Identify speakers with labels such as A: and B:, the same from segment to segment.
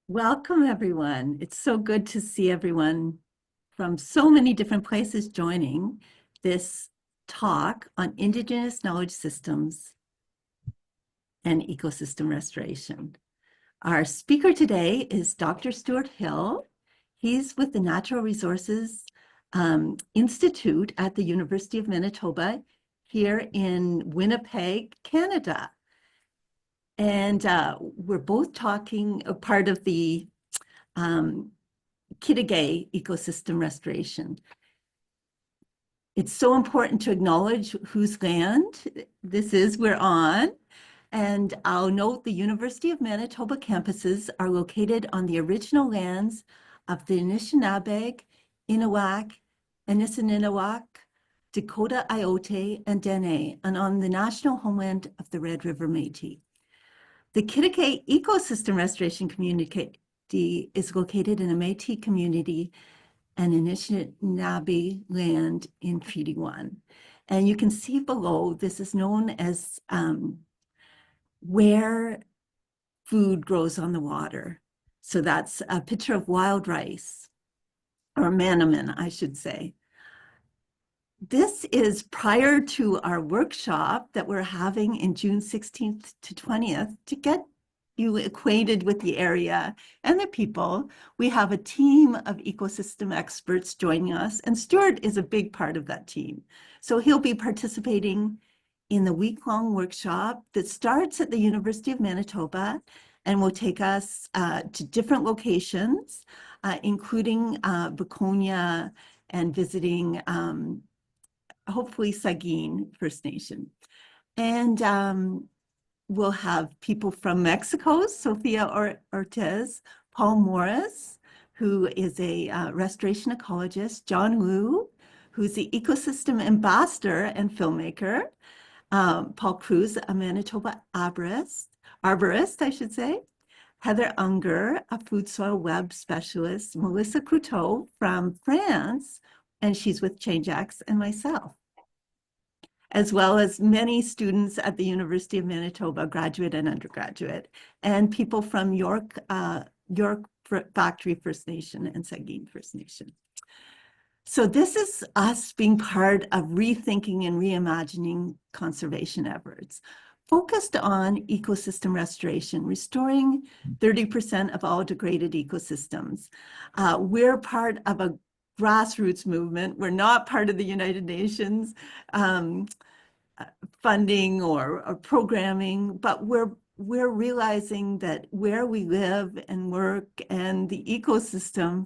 A: Welcome, everyone. It's so good to see everyone from so many different places joining this talk on Indigenous knowledge systems and ecosystem restoration. Our speaker today is Dr. Stewart Hill. He's with the Natural Resources Institute at the University of Manitoba here in Winnipeg, Canada. And we're both talking a part of the Kittigay ecosystem restoration. It's so important to acknowledge whose land this is we're on. And I'll note the University of Manitoba campuses are located on the original lands of the Anishinaabe, Innuak, Anisininawak, Dakota Iote, and Dene, and on the national homeland of the Red River Métis. The Kittigay Ecosystem Restoration Community is located in a Métis community and Anishinaabe land in Treaty 1. And you can see below, this is known as where food grows on the water. So that's a picture of wild rice, or mannamin, I should say. This is prior to our workshop that we're having in June 16th to 20th to get you acquainted with the area and the people. We have a team of ecosystem experts joining us, and Stewart is a big part of that team. So he'll be participating in the week-long workshop that starts at the University of Manitoba and will take us to different locations, including Beconia and visiting hopefully Saugeen First Nation. And we'll have people from Mexico, Sofia Ortiz, Paul Morris, who is a restoration ecologist, John Wu, who's the ecosystem ambassador and filmmaker, Paul Cruz, a Manitoba arborist, I should say, Heather Unger, a food soil web specialist, Melissa Couteau from France, and she's with Changex, and myself, as well as many students at the University of Manitoba, graduate and undergraduate, and people from York Factory First Nation and Saugeen First Nation. So this is us being part of rethinking and reimagining conservation efforts, focused on ecosystem restoration, restoring 30% of all degraded ecosystems. We're part of a grassroots movement. We're not part of the United Nations funding or programming, but we're realizing that where we live and work and the ecosystem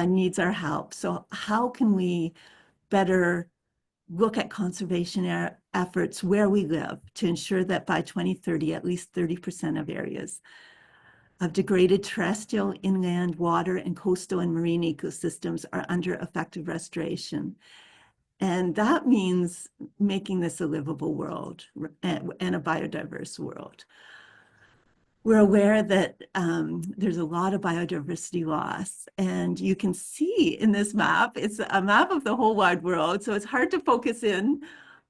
A: needs our help. So how can we better look at conservation efforts where we live to ensure that by 2030, at least 30% of areas of degraded terrestrial, inland, water, and coastal and marine ecosystems are under effective restoration. And that means making this a livable world and a biodiverse world. We're aware that there's a lot of biodiversity loss, and you can see in this map, it's a map of the whole wide world, so it's hard to focus in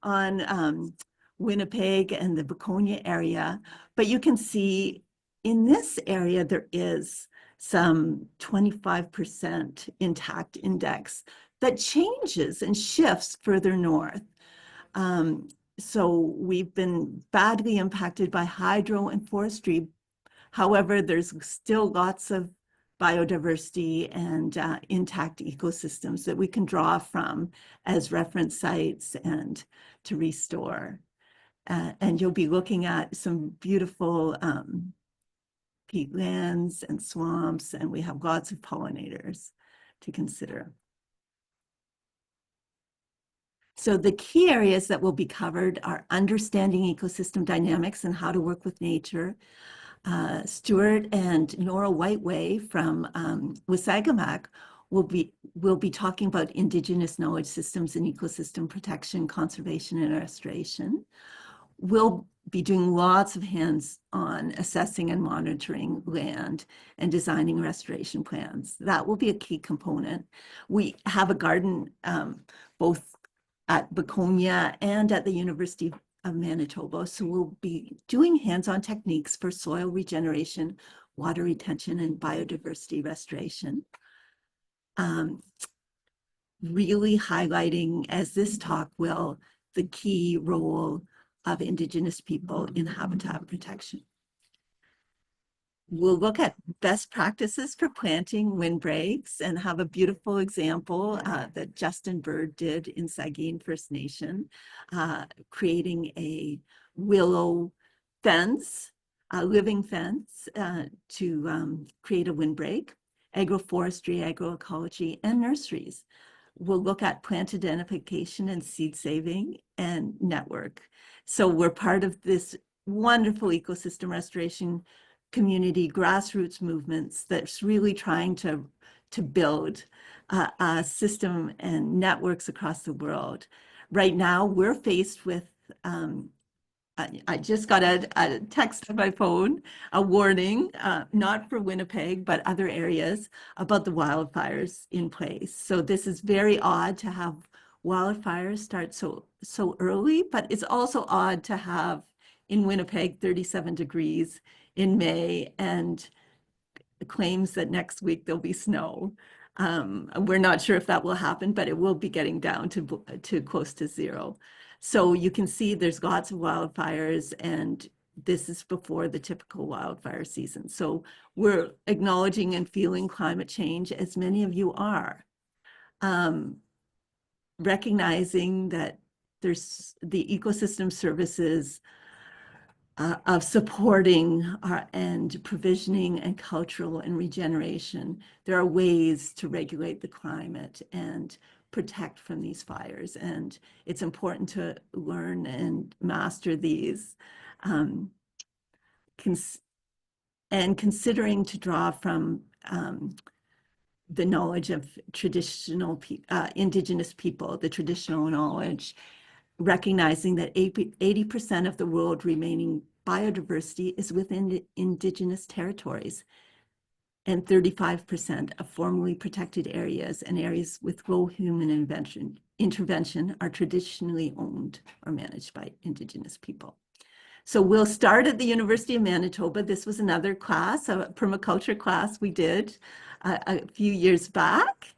A: on Winnipeg and the Beconia area, but you can see in this area, there is some 25% intact index that changes and shifts further north. So we've been badly impacted by hydro and forestry. However, there's still lots of biodiversity and intact ecosystems that we can draw from as reference sites and to restore. And you'll be looking at some beautiful peatlands and swamps, and we have lots of pollinators to consider. So the key areas that will be covered are understanding ecosystem dynamics and how to work with nature. Stewart and Nora Whiteway from Wasagamak will be talking about Indigenous knowledge systems and ecosystem protection, conservation, and restoration. We'll be doing lots of hands-on assessing and monitoring land and designing restoration plans. That will be a key component. We have a garden both at Beconia and at the University of Manitoba, so we'll be doing hands-on techniques for soil regeneration water retention and biodiversity restoration. Really highlighting, as this talk will, the key role of Indigenous people in habitat protection. We'll look at best practices for planting windbreaks and have a beautiful example that Justin Bird did in Saugeen First Nation, creating a willow fence, a living fence to create a windbreak, agroforestry, agroecology, and nurseries. We'll look at plant identification and seed saving and network. So we're part of this wonderful ecosystem restoration community grassroots movements that's really trying to build a system and networks across the world. Right now, we're faced with, I just got a text on my phone, a warning, not for Winnipeg, but other areas about the wildfires in place. So this is very odd to have wildfires start so early, but it's also odd to have in Winnipeg 37 degrees in May and claims that next week there'll be snow. We're not sure if that will happen, but it will be getting down to close to zero. So you can see there's lots of wildfires, and this is before the typical wildfire season. So we're acknowledging and feeling climate change, as many of you are. Recognizing that there's the ecosystem services of supporting and provisioning and cultural and regeneration. There are ways to regulate the climate and protect from these fires. And it's important to learn and master these. And considering to draw from the knowledge of traditional Indigenous people, the traditional knowledge, recognizing that 80% of the world remaining biodiversity is within Indigenous territories, and 35% of formerly protected areas and areas with low human intervention are traditionally owned or managed by Indigenous people. So we'll start at the University of Manitoba. This was another class, a permaculture class we did a few years back,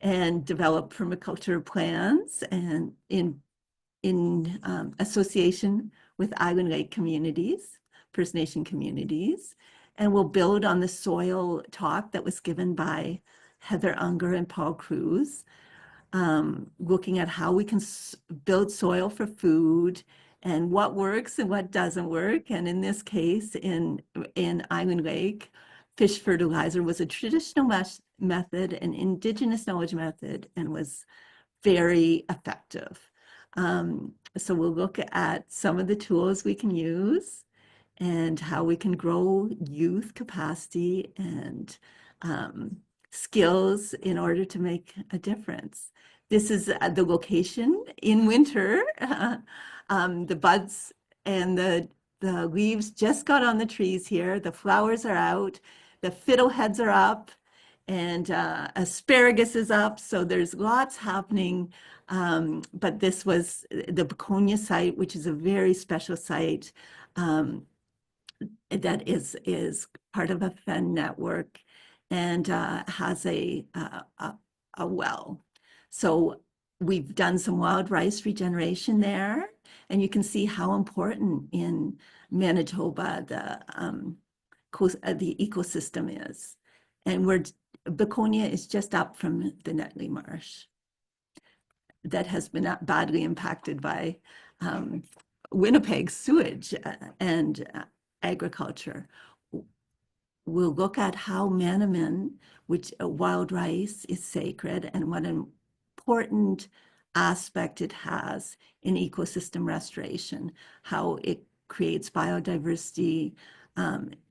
A: and developed permaculture plans and in association with Island Lake communities, First Nation communities. And we'll build on the soil talk that was given by Heather Unger and Paul Cruz, looking at how we can build soil for food and what works and what doesn't work. And in this case, in Island Lake, fish fertilizer was a traditional method, an Indigenous knowledge method, and was very effective. So we'll look at some of the tools we can use and how we can grow youth capacity and skills in order to make a difference. This is the location in winter. The buds and the leaves just got on the trees here. The flowers are out. The fiddleheads are up. And asparagus is up. So there's lots happening. But this was the Beconia site, which is a very special site that is part of a FEN network and has a well. So we've done some wild rice regeneration there, and you can see how important in Manitoba the ecosystem is. And Beconia is just up from the Netley Marsh that has been badly impacted by Winnipeg's sewage and agriculture. We'll look at how Manaman, which wild rice, is sacred and what an important aspect it has in ecosystem restoration, how it creates biodiversity,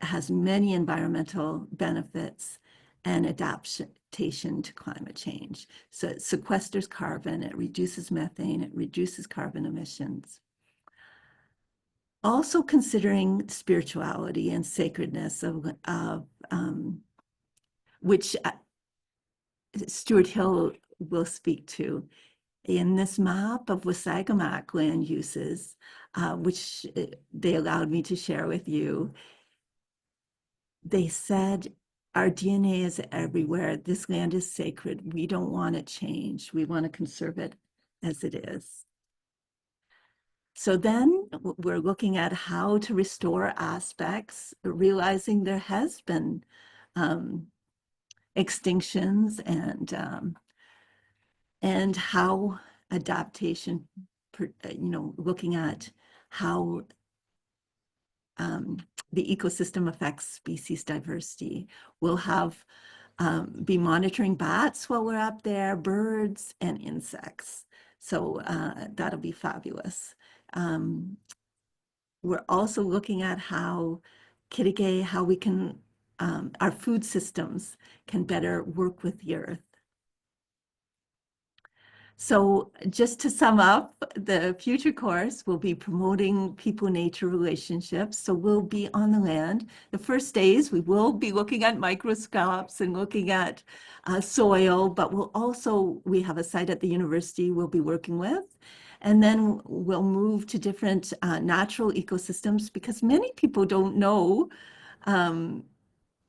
A: has many environmental benefits, and adaptation to climate change. So it sequesters carbon, it reduces methane, it reduces carbon emissions. Also considering spirituality and sacredness of which Stewart Hill will speak to in this map of Wasagamok land uses, which they allowed me to share with you. they said, our DNA is everywhere. This land is sacred. We don't want it changed. We want to conserve it as it is. So then we're looking at how to restore aspects, realizing there has been extinctions and how adaptation, looking at how the ecosystem affects species diversity. We'll have be monitoring bats while we're up there, birds and insects. So that'll be fabulous. We're also looking at how Kittige, how we can, our food systems can better work with the earth. So just to sum up, the future course will be promoting people-nature relationships. So we'll be on the land. The first days, we will be looking at microscopes and looking at soil, but we have a site at the university we'll be working with. And then we'll move to different natural ecosystems because many people don't know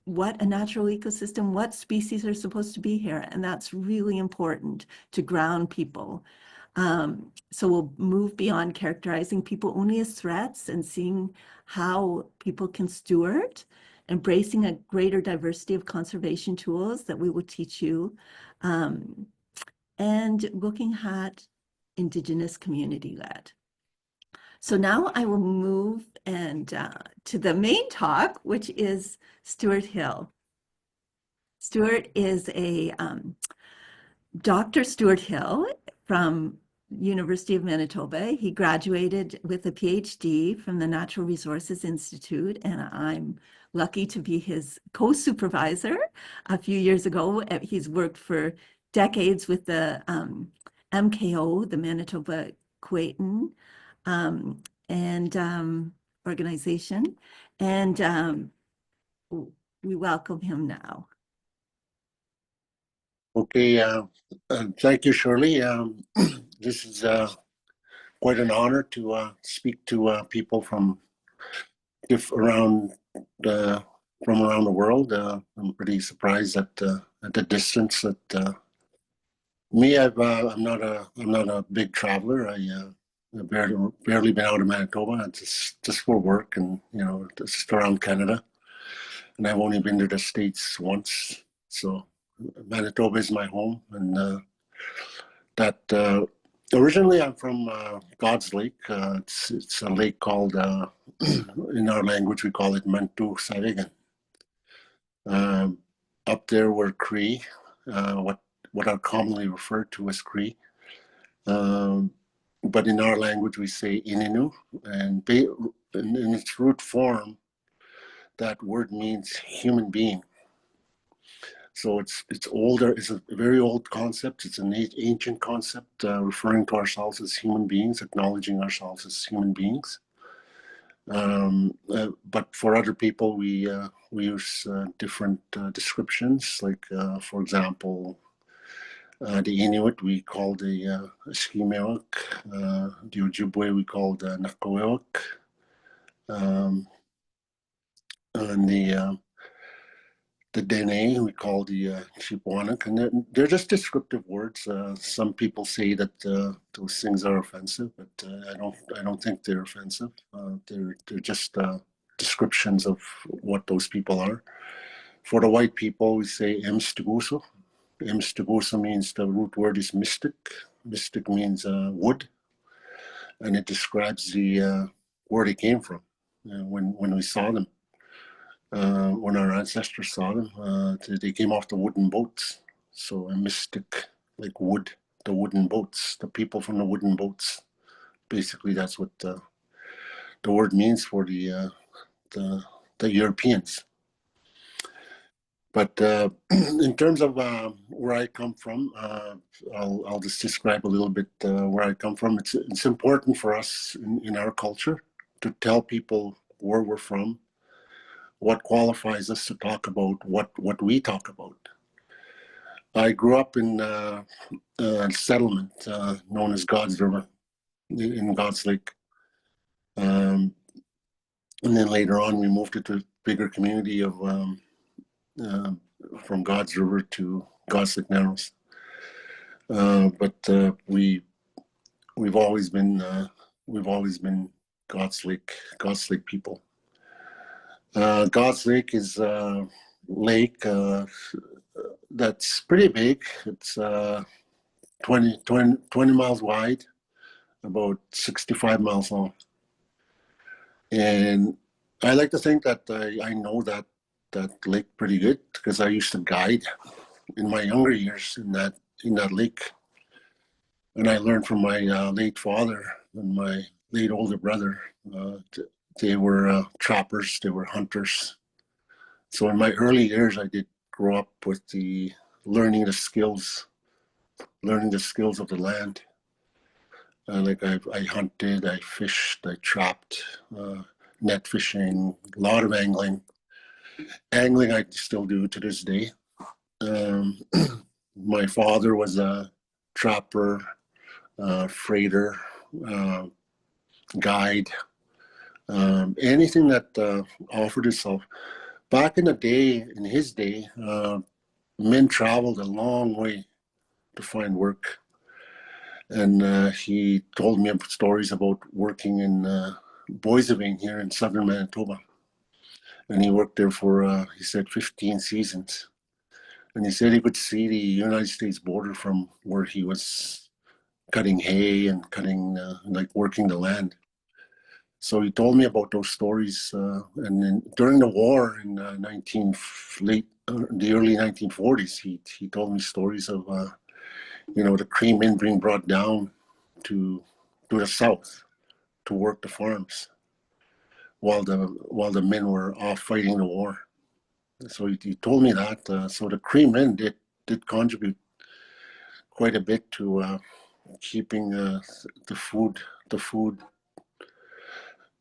A: what a natural ecosystem, what species are supposed to be here. And that's really important to ground people. So we'll move beyond characterizing people only as threats and seeing how people can steward, embracing a greater diversity of conservation tools that we will teach you, and looking at Indigenous community-led. So now I will move to the main talk, which is Stewart Hill. Stewart is a Dr. Stewart Hill from University of Manitoba. He graduated with a PhD from the Natural Resources Institute, and I'm lucky to be his co-supervisor. A few years ago, he's worked for decades with the MKO, the Manitoba Kwaitan, and organization, and we welcome him now.
B: Okay, thank you, Shirley. This is quite an honor to speak to people from around the world. I'm pretty surprised at the distance that me. I'm not a big traveler. I've barely been out of Manitoba. It's just for work and just around Canada, and I've only been to the States once. So Manitoba is my home, and that originally I'm from God's Lake. It's a lake called, in our language we call it Manto Sakahigan. Up there we're Cree, what are commonly referred to as Cree. But in our language we say Inniniw, and in its root form, that word means human being. So it's older. It's a very old concept. It's an ancient concept, referring to ourselves as human beings, acknowledging ourselves as human beings. But for other people, we use different descriptions. Like, for example, the Inuit we call the Eskimewak, the Ojibwe we call the Nakawewak, and the Dene we call the Chipwanak, and they're just descriptive words. Some people say that those things are offensive, but I don't think they're offensive. They're just descriptions of what those people are. For the white people, we say Emstuguso. Emstuguso means, the root word is mystic. Mystic means wood, and it describes the where they came from when we saw them. When our ancestors saw them, they came off the wooden boats. So a mystic, like wood, the wooden boats, the people from the wooden boats. Basically, that's what the word means for the Europeans. But in terms of where I come from, I'll just describe a little bit where I come from. It's important for us in our culture to tell people where we're from, what qualifies us to talk about what we talk about. I grew up in a settlement known as God's River in God's Lake. And then later on, we moved it to a bigger community of from God's River to God's Lake Narrows. But we've always been God's Lake people. God's Lake is a lake that's pretty big. It's 20 miles wide, about 65 miles long. And I like to think that I know that lake pretty good because I used to guide in my younger years in that lake. And I learned from my late father and my late older brother. They were trappers, they were hunters. So in my early years, I did grow up with learning the skills of the land. Like I hunted, I fished, I trapped, net fishing, a lot of angling. Angling I still do to this day. My father was a trapper, freighter, guide, anything that offered itself. Back in the day, in his day, men traveled a long way to find work. And he told me stories about working in Boisevin here in southern Manitoba. And he worked there for, he said, 15 seasons. And he said he could see the United States border from where he was cutting hay and like working the land. So he told me about those stories. And then during the war in the early 1940s, he told me stories of, the Cree men being brought down to the south to work the farms while the men were off fighting the war. So he told me that. So the Cree men did contribute quite a bit to keeping the food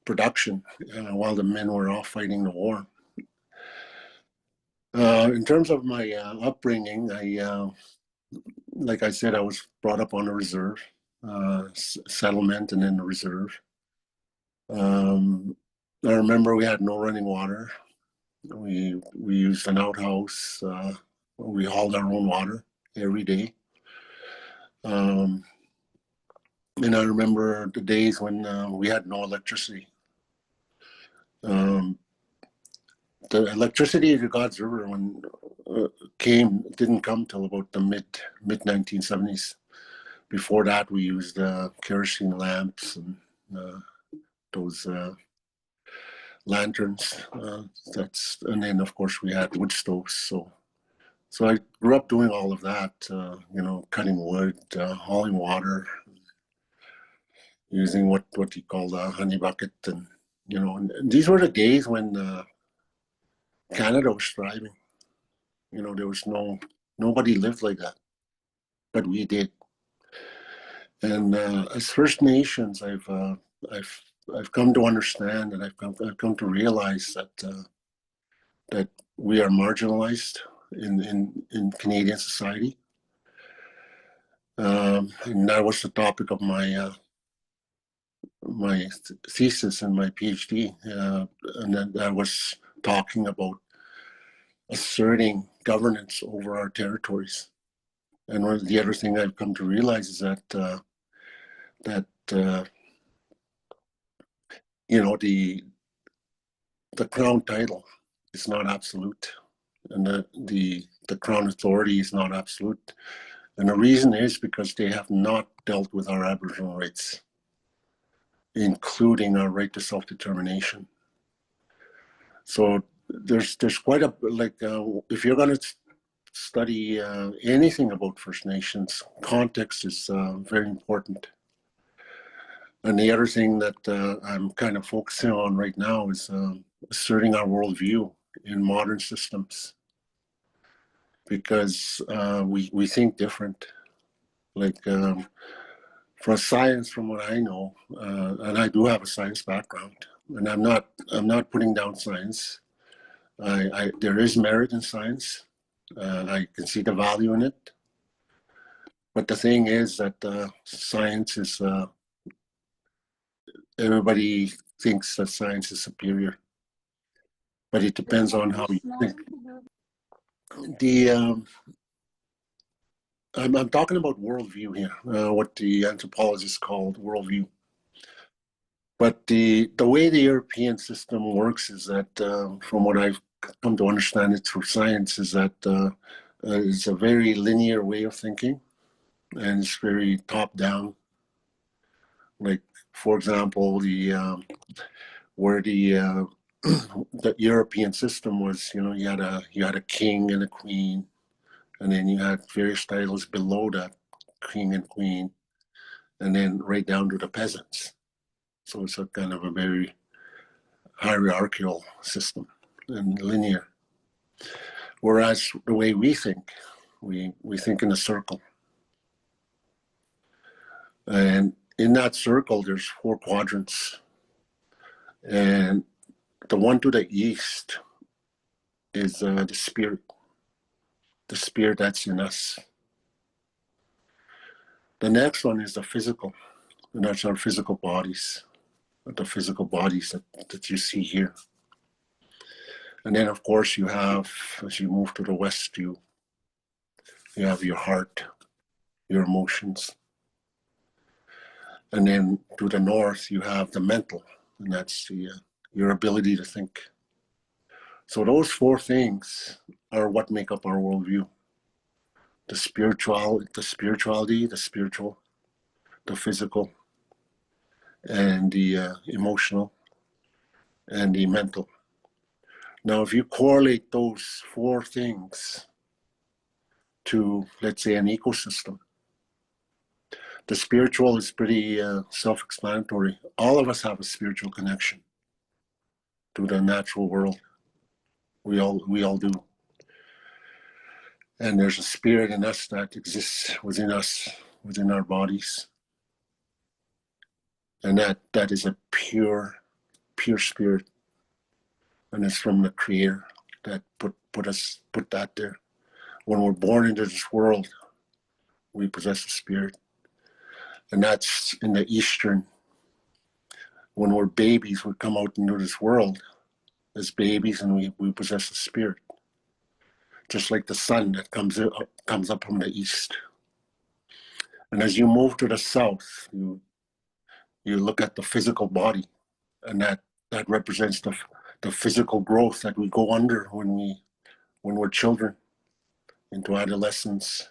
B: production while the men were off fighting the war. In terms of my upbringing, like I said, I was brought up on a reserve settlement and then the reserve. I remember we had no running water. We used an outhouse. We hauled our own water every day. And I remember the days when we had no electricity. The electricity to God's River when didn't come till about the mid 1970s. Before that, we used kerosene lamps and those lanterns. And then of course we had wood stoves. So I grew up doing all of that. Cutting wood, hauling water, using what you call the honey bucket, and and these were the days when Canada was thriving. There was nobody lived like that, but we did. And as First Nations, I've come to understand, and I've come to realize that we are marginalized in Canadian society. And that was the topic of my my thesis and my PhD, and then I was talking about asserting governance over our territories. And one of the other thing I've come to realize is that the crown title is not absolute, and the crown authority is not absolute. And the reason is because they have not dealt with our Aboriginal rights, including our right to self-determination. So there's quite a, if you're going to study anything about First Nations, context is very important. And the other thing that I'm kind of focusing on right now is asserting our worldview in modern systems, because we think different. For science, from what I know, and I do have a science background, and I'm not putting down science. There is merit in science. I can see the value in it. But the thing is that science is, everybody thinks that science is superior, but it depends on how you think. I'm talking about worldview here, what the anthropologists called worldview. But the way the European system works is that, from what I've come to understand it through science, is that it's a very linear way of thinking, and it's very top down. Like, for example, where the the European system was, you had a king and a queen, and then you had various titles below that king and queen, and then right down to the peasants. So it's a kind of a very hierarchical system and linear. Whereas the way we think, we think in a circle. And in that circle, there's 4 quadrants. And the one to the east is the spirit that's in us. The next one is the physical, and that's our physical bodies, the physical bodies that you see here. And then, of course, you have, as you move to the west, you have your heart, your emotions. And then to the north, you have the mental, and that's your ability to think. So those 4 things are what make up our worldview. The spirituality, the spiritual, the physical, and the emotional, and the mental. Now, if you correlate those 4 things to, let's say, an ecosystem, the spiritual is pretty self-explanatory. All of us have a spiritual connection to the natural world. We all do. And there's a spirit in us that exists within us, within our bodies. And that is a pure spirit. And it's from the Creator that put that there. When we're born into this world, we possess a spirit. And that's in the Eastern. When we're babies, we come out into this world as babies, and we possess a spirit. Just like the sun that comes up from the east. And as you move to the south, you look at the physical body, and that represents the physical growth that we go under when we're children into adolescence.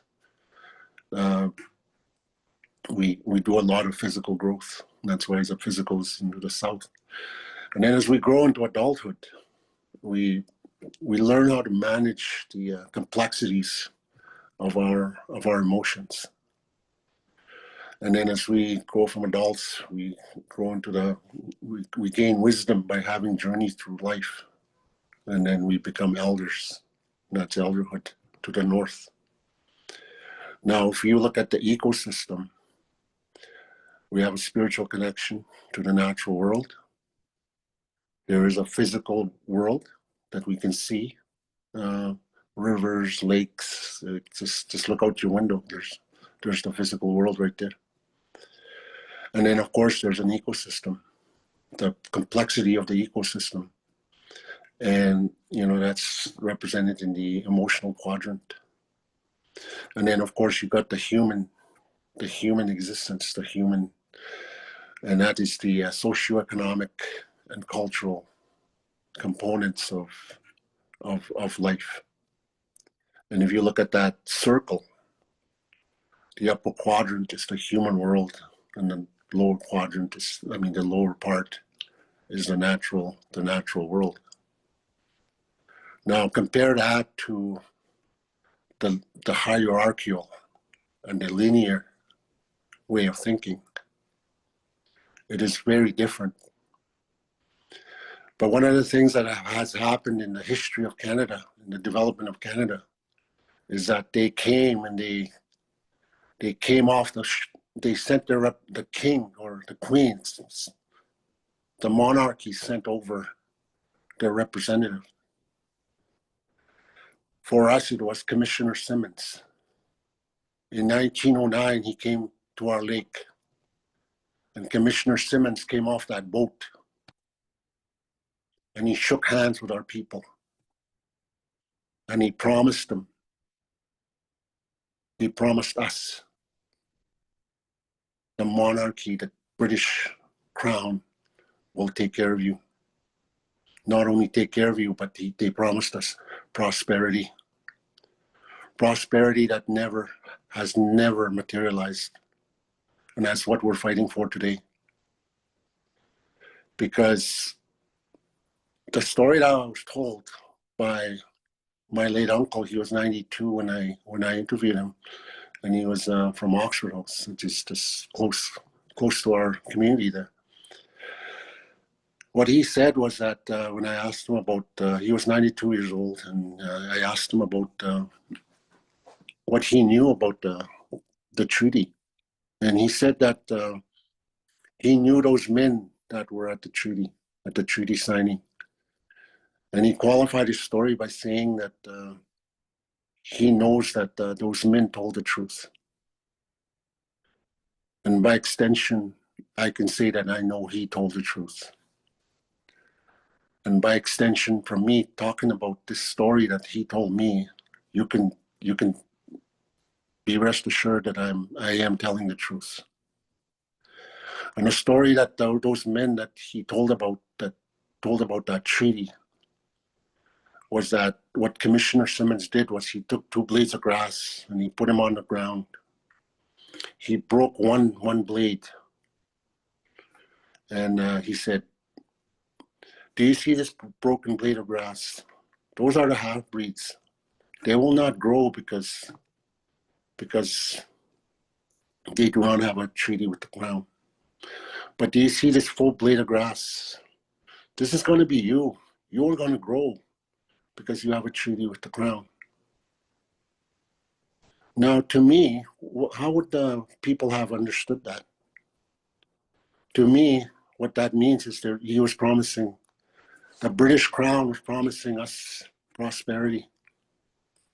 B: We do a lot of physical growth. That's why the physical is into the south. And then as we grow into adulthood, we learn how to manage the complexities of our emotions. And then as we grow from adults, we grow into we gain wisdom by having journeyed through life. And then we become elders. And that's elderhood to the north. Now, if you look at the ecosystem, we have a spiritual connection to the natural world. There is a physical world that we can see. Rivers, lakes, just look out your window. There's the physical world right there. And then, of course, there's an ecosystem, the complexity of the ecosystem. And, that's represented in the emotional quadrant. And then, of course, you got the human existence, and that is the socioeconomic and cultural components of life. And if you look at that circle, the upper quadrant is the human world, and the lower quadrant the lower part is the natural world. Now compare that to the hierarchical and the linear way of thinking. It is very different. But one of the things that has happened in the history of Canada, in the development of Canada, is that they came and they came off they sent the king or the queens, the monarchy sent over their representative. For us, it was Commissioner Simmons. In 1909, he came to our lake, and Commissioner Simmons came off that boat and he shook hands with our people. And he promised them, he promised us, the monarchy, the British crown will take care of you. Not only take care of you, but they promised us prosperity. Prosperity that has never materialized. And that's what we're fighting for today. Because the story that I was told by my late uncle, he was 92 when I interviewed him, and he was from Oxford House, which is just close to our community there. What he said was that when I asked him about, he was 92 years old, and I asked him about what he knew about the treaty. And he said that he knew those men that were at the treaty signing. And he qualified his story by saying that he knows that those men told the truth. And by extension, I can say that I know he told the truth. And by extension, from me talking about this story that he told me, you can be rest assured that I am telling the truth. And the story that those men that he told about that treaty was that what Commissioner Simmons did was he took 2 blades of grass and he put them on the ground. He broke one blade, and he said, "Do you see this broken blade of grass? Those are the half-breeds. They will not grow because they do not have a treaty with the Crown. But do you see this full blade of grass? This is going to be you. You're going to grow because you have a treaty with the Crown." Now, to me, how would the people have understood that? To me, what that means is that he was promising, the British Crown was promising us prosperity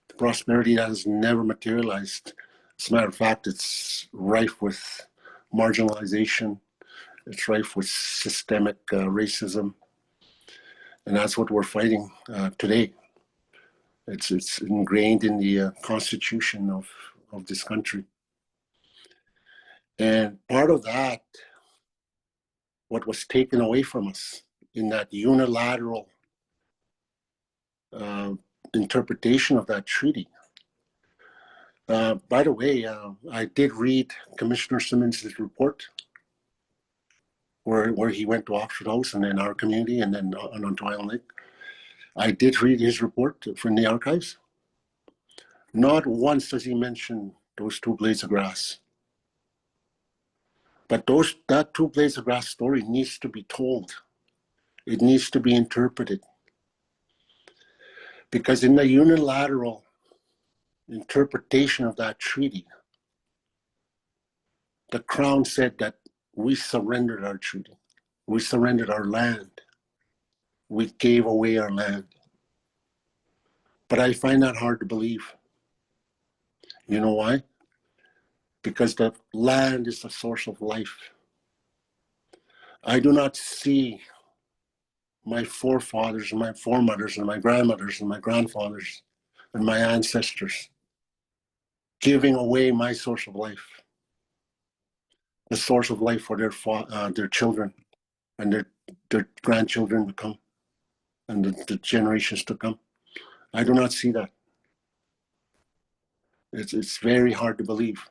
B: that has never materialized. As a matter of fact, it's rife with marginalization. It's rife with systemic racism. And that's what we're fighting today. It's ingrained in the constitution of this country. And part of that, what was taken away from us in that unilateral interpretation of that treaty. By the way, I did read Commissioner Simmons' report where he went to Oxford House and then our community and then on Twilight Lake. I did read his report from the archives. Not once does he mention those 2 blades of grass. But that 2 blades of grass story needs to be told. It needs to be interpreted. Because in the unilateral interpretation of that treaty, the Crown said that we surrendered our treaty. We surrendered our land. We gave away our land. But I find that hard to believe. You know why? Because the land is the source of life. I do not see my forefathers and my foremothers and my grandmothers and my grandfathers and my ancestors giving away my source of life, the source of life for their children and their grandchildren to come and the generations to come. I do not see that. It's very hard to believe.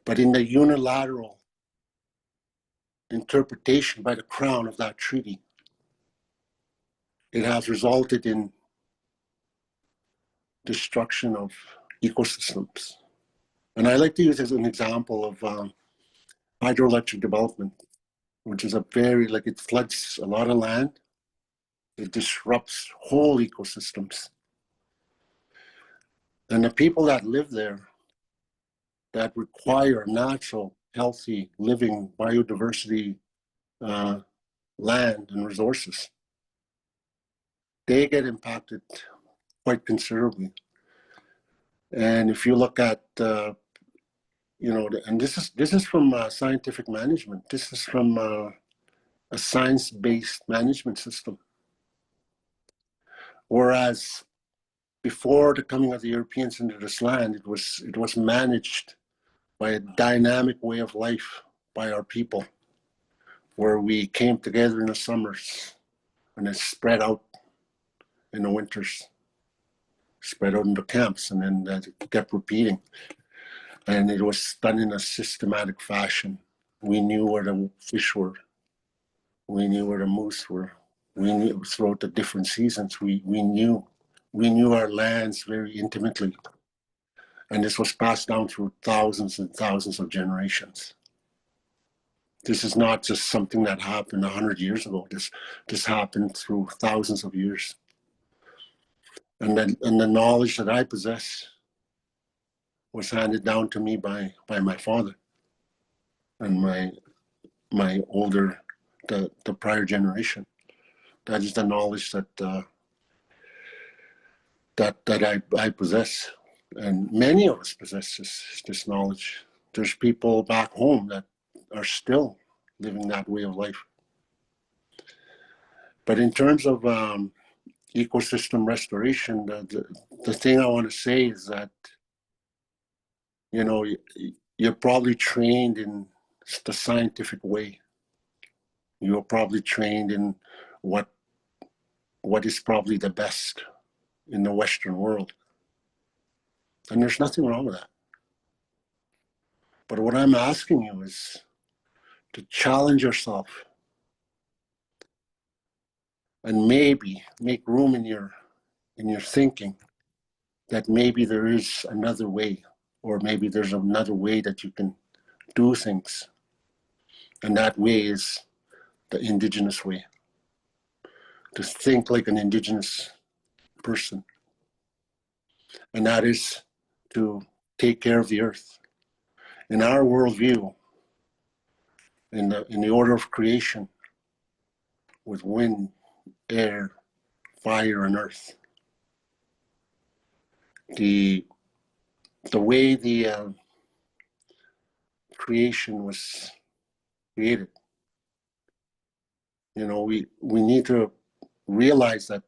B: But in the unilateral interpretation by the Crown of that treaty, it has resulted in destruction of ecosystems. And I like to use as an example of hydroelectric development, which is it floods a lot of land. It disrupts whole ecosystems. And the people that live there, that require natural, healthy, living, biodiversity land and resources, they get impacted quite considerably. And if you look at, and this is from scientific management. This is from a science-based management system. Whereas before the coming of the Europeans into this land, it was managed by a dynamic way of life by our people, where we came together in the summers and it spread out in the winters, spread out into camps, and then that kept repeating. And it was done in a systematic fashion. We knew where the fish were. We knew where the moose were. We knew throughout the different seasons. We knew our lands very intimately. And this was passed down through thousands and thousands of generations. This is not just something that happened 100 years ago. This happened through thousands of years. And the knowledge that I possess was handed down to me by my father and my older, the prior generation. That is the knowledge that I possess, and many of us possess this knowledge. There's people back home that are still living that way of life. But in terms of ecosystem restoration, the thing I want to say is that, you know, you're probably trained in the scientific way. You're probably trained in what is probably the best in the Western world. And there's nothing wrong with that. But what I'm asking you is to challenge yourself and maybe make room in your thinking that maybe there is another way, or maybe there's another way that you can do things. And that way is the Indigenous way. To think like an Indigenous person. And that is to take care of the earth. In our worldview, in the order of creation, with wind, air, fire, and earth, the way the creation was created, you know, we need to realize that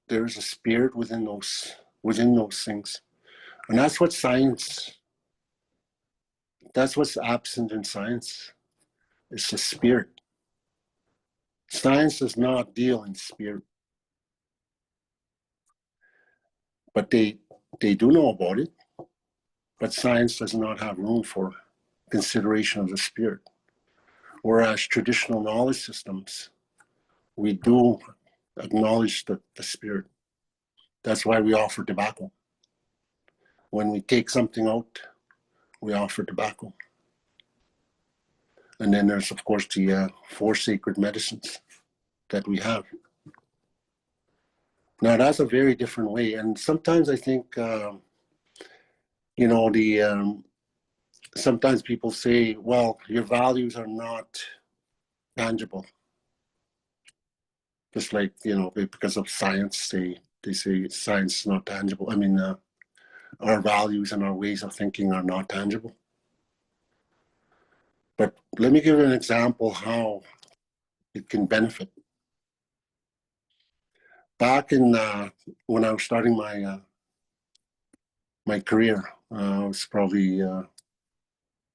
B: there is a spirit within those things, and that's what science. That's what's absent in science. It's the spirit. Science does not deal in spirit, but they do know about it. But science does not have room for consideration of the spirit. Whereas traditional knowledge systems, we do acknowledge the spirit. That's why we offer tobacco. When we take something out, we offer tobacco. And then there's, of course, the 4 sacred medicines that we have. Now, that's a very different way. And sometimes I think, you know, sometimes people say, well, your values are not tangible. Just like, you know, because of science, they say science is not tangible. I mean, our values and our ways of thinking are not tangible. But let me give you an example how it can benefit. Back in when I was starting my my career, I was probably in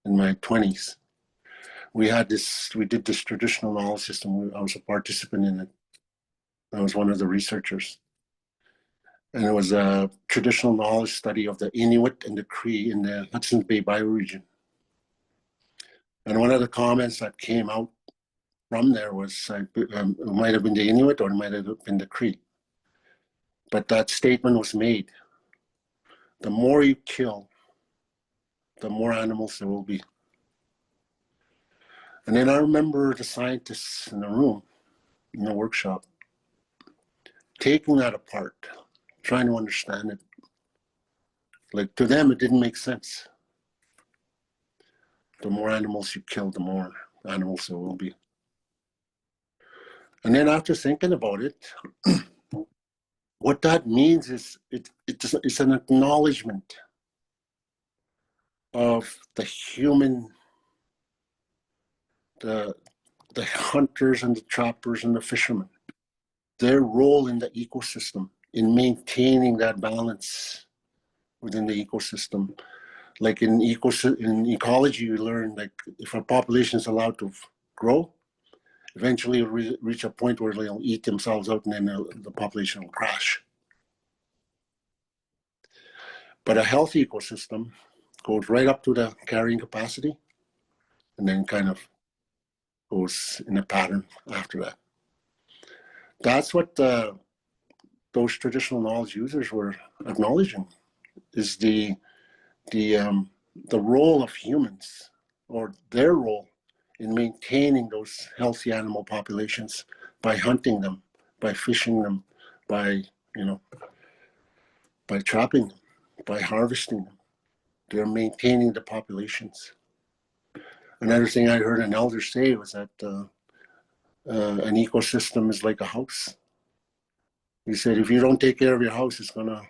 B: my 20s. We did this traditional knowledge system. I was a participant in it. I was one of the researchers. And it was a traditional knowledge study of the Inuit and the Cree in the Hudson's Bay bioregion. And one of the comments that came out from there was, it might have been the Inuit or it might have been the Cree. But that statement was made: the more you kill, the more animals there will be. And then I remember the scientists in the room, in the workshop, taking that apart, trying to understand it. Like, to them, it didn't make sense. The more animals you kill, the more animals there will be. And then after thinking about it, what that means is it's an acknowledgement of the human, the hunters and the trappers and the fishermen, their role in the ecosystem in maintaining that balance within the ecosystem. Like in ecology, you learn like if a population is allowed to grow, eventually it'll reach a point where they'll eat themselves out and then the population will crash. But a healthy ecosystem goes right up to the carrying capacity and then kind of goes in a pattern after that. That's what those traditional knowledge users were acknowledging, is the role of humans, or their role in maintaining those healthy animal populations by hunting them, by fishing them, by by trapping them, by harvesting them. They're maintaining the populations. Another thing I heard an elder say was that an ecosystem is like a house. He said, if you don't take care of your house, it's gonna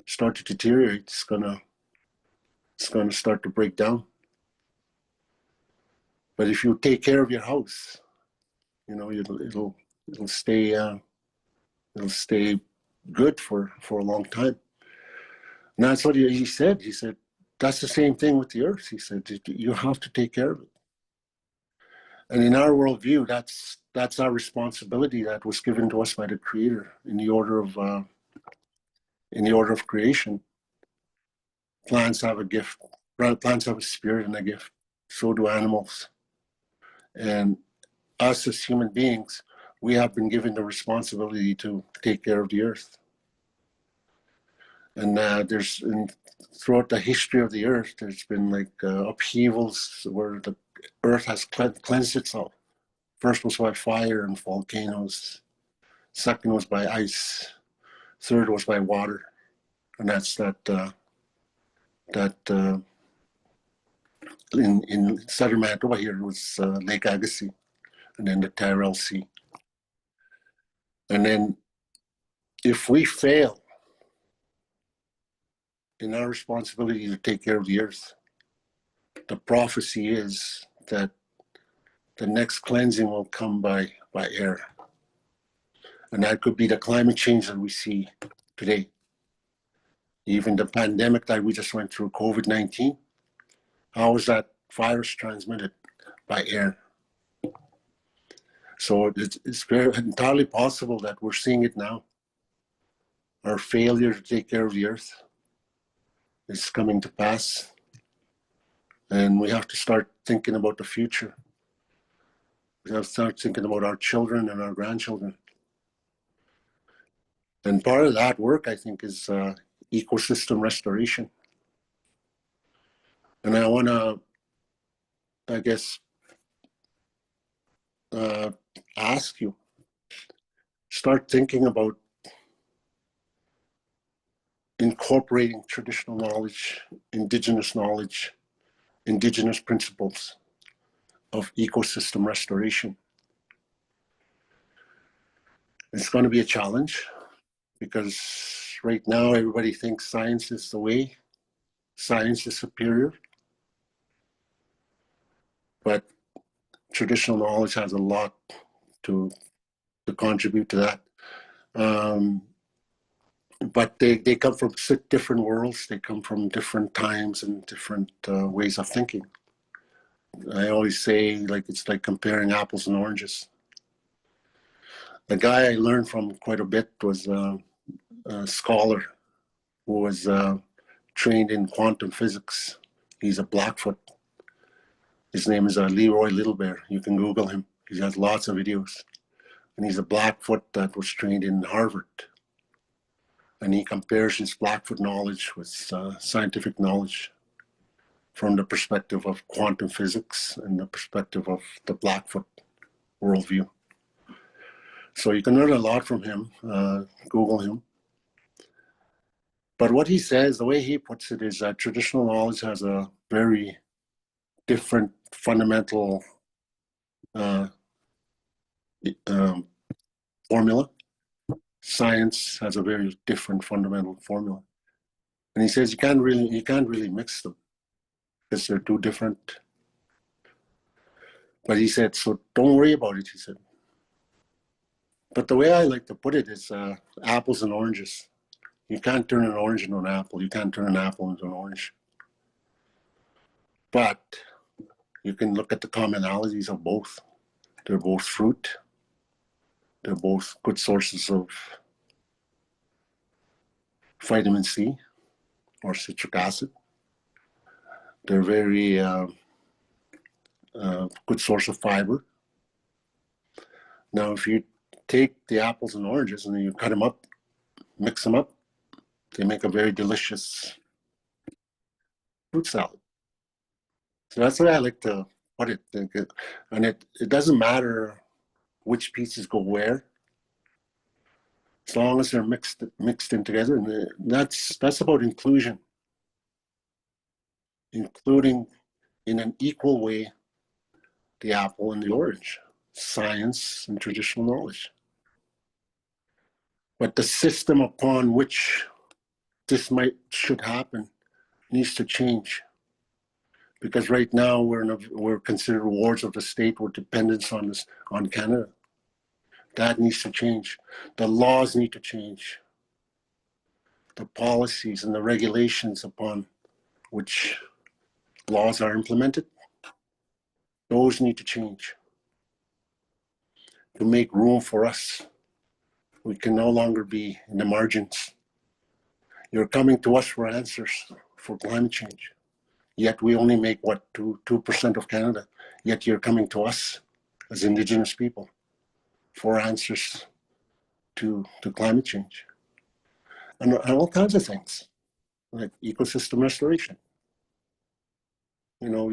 B: start to deteriorate. It's gonna start to break down. But if you take care of your house, it'll stay good for a long time. And that's what he said. He said, that's the same thing with the earth. He said, you have to take care of it. And in our worldview, that's our responsibility that was given to us by the Creator in the order of creation. Plants have a gift. Plants have a spirit and a gift. So do animals. And us as human beings, we have been given the responsibility to take care of the earth. And throughout the history of the earth, there's been like upheavals where the earth has cleansed itself. First was by fire and volcanoes. Second was by ice. Third was by water. And that's in southern Manitoba here, it was Lake Agassiz, and then the Tyrrell Sea. And then if we fail in our responsibility to take care of the earth, the prophecy is that the next cleansing will come by air. And that could be the climate change that we see today. Even the pandemic that we just went through, COVID-19, how is that virus transmitted? By air. So it's very entirely possible that we're seeing it now. Our failure to take care of the earth is coming to pass. And we have to start thinking about the future. We have to start thinking about our children and our grandchildren. And part of that work, I think, is ecosystem restoration. And I want to, I guess, ask you, start thinking about incorporating traditional knowledge, Indigenous principles of ecosystem restoration. It's going to be a challenge because right now everybody thinks science is the way, science is superior, but traditional knowledge has a lot to contribute to that. But they come from different worlds, they come from different times and different ways of thinking. I always say, like, it's like comparing apples and oranges. The guy I learned from quite a bit was a scholar who was trained in quantum physics. He's a Blackfoot. His name is Leroy Littlebear. You can Google him. He has lots of videos. And he's a Blackfoot that was trained in Harvard. And he compares his Blackfoot knowledge with scientific knowledge from the perspective of quantum physics and the perspective of the Blackfoot worldview. So you can learn a lot from him. Google him. But what he says, the way he puts it, is that traditional knowledge has a very different fundamental formula. Science has a very different fundamental formula. And he says you can't really mix them because they're too different. But he said, so don't worry about it, he said. But the way I like to put it is apples and oranges. You can't turn an orange into an apple. You can't turn an apple into an orange. But you can look at the commonalities of both. They're both fruit. They're both good sources of vitamin C or citric acid. They're very good source of fiber. Now, if you take the apples and oranges and then you cut them up, mix them up, they make a very delicious fruit salad. So that's the way I like to put it. And it doesn't matter which pieces go where, as long as they're mixed in together. And that's about inclusion, including in an equal way the apple and the orange, science and traditional knowledge. But the system upon which this should happen needs to change, because right now we're considered wards of the state. We're dependent on Canada. That needs to change. The laws need to change. The policies and the regulations upon which laws are implemented, those need to change to make room for us. We can no longer be in the margins. You're coming to us for answers for climate change. Yet we only make, what, 2% of Canada. Yet you're coming to us as Indigenous people for answers to climate change. And all kinds of things, like ecosystem restoration. You know,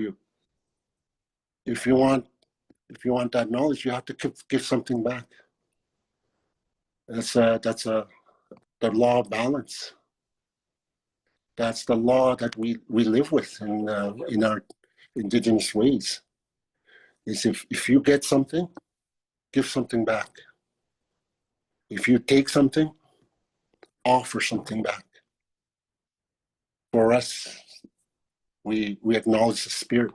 B: if you want that knowledge, you have to give something back. That's the law of balance. That's the law that we live with in our Indigenous ways. Is if you get something, give something back. If you take something, offer something back. For us, we acknowledge the spirit.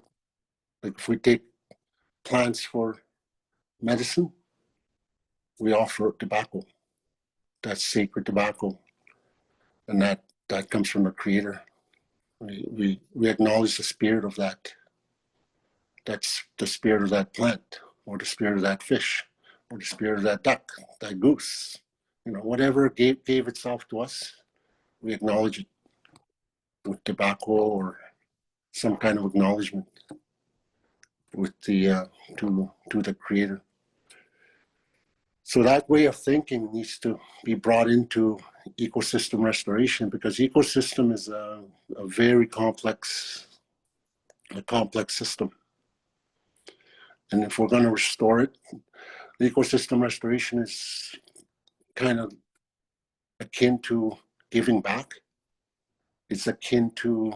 B: Like if we take plants for medicine, we offer tobacco. That's sacred tobacco, and that comes from the Creator. We acknowledge the spirit of that. That's the spirit of that plant, or the spirit of that fish, or the spirit of that duck, that goose. You know, whatever gave itself to us, we acknowledge it with tobacco or some kind of acknowledgement with the to the Creator. So that way of thinking needs to be brought into ecosystem restoration, because ecosystem is a very complex system. And if we're going to restore it, ecosystem restoration is kind of akin to giving back. It's akin to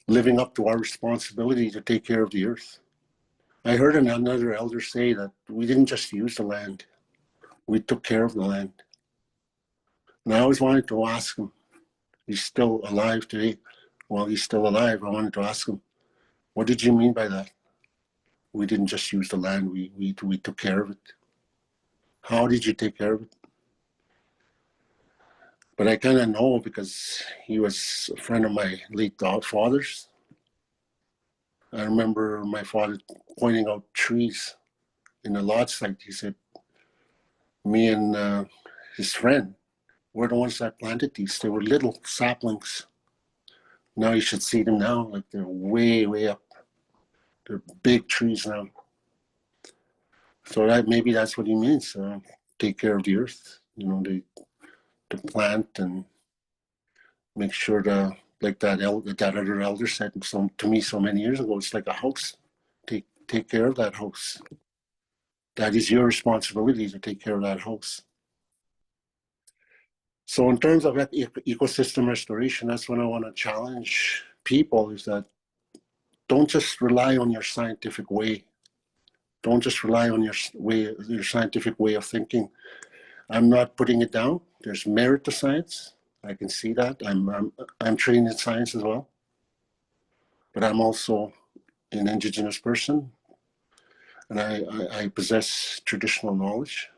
B: living up to our responsibility to take care of the earth. I heard another elder say that we didn't just use the land, we took care of the land. And I always wanted to ask him, he's still alive today. While he's still alive, I wanted to ask him, what did you mean by that? We didn't just use the land, we took care of it. How did you take care of it? But I kind of know, because he was a friend of my late father's. I remember my father pointing out trees in the lodge site. He said, me and his friend were the ones that planted these. They were little saplings. Now you should see them now, like they're way, way up. They're big trees now. So maybe that's what he means. Take care of the earth, you know, to plant and make sure like that other elder said to me so many years ago, it's like a house. Take care of that house. That is your responsibility, to take care of that house. So in terms of ecosystem restoration, that's when I want to challenge people, is that don't just rely on your scientific way. Don't just rely on your scientific way of thinking. I'm not putting it down. There's merit to science. I can see that. I'm trained in science as well. But I'm also an Indigenous person. and I possess traditional knowledge.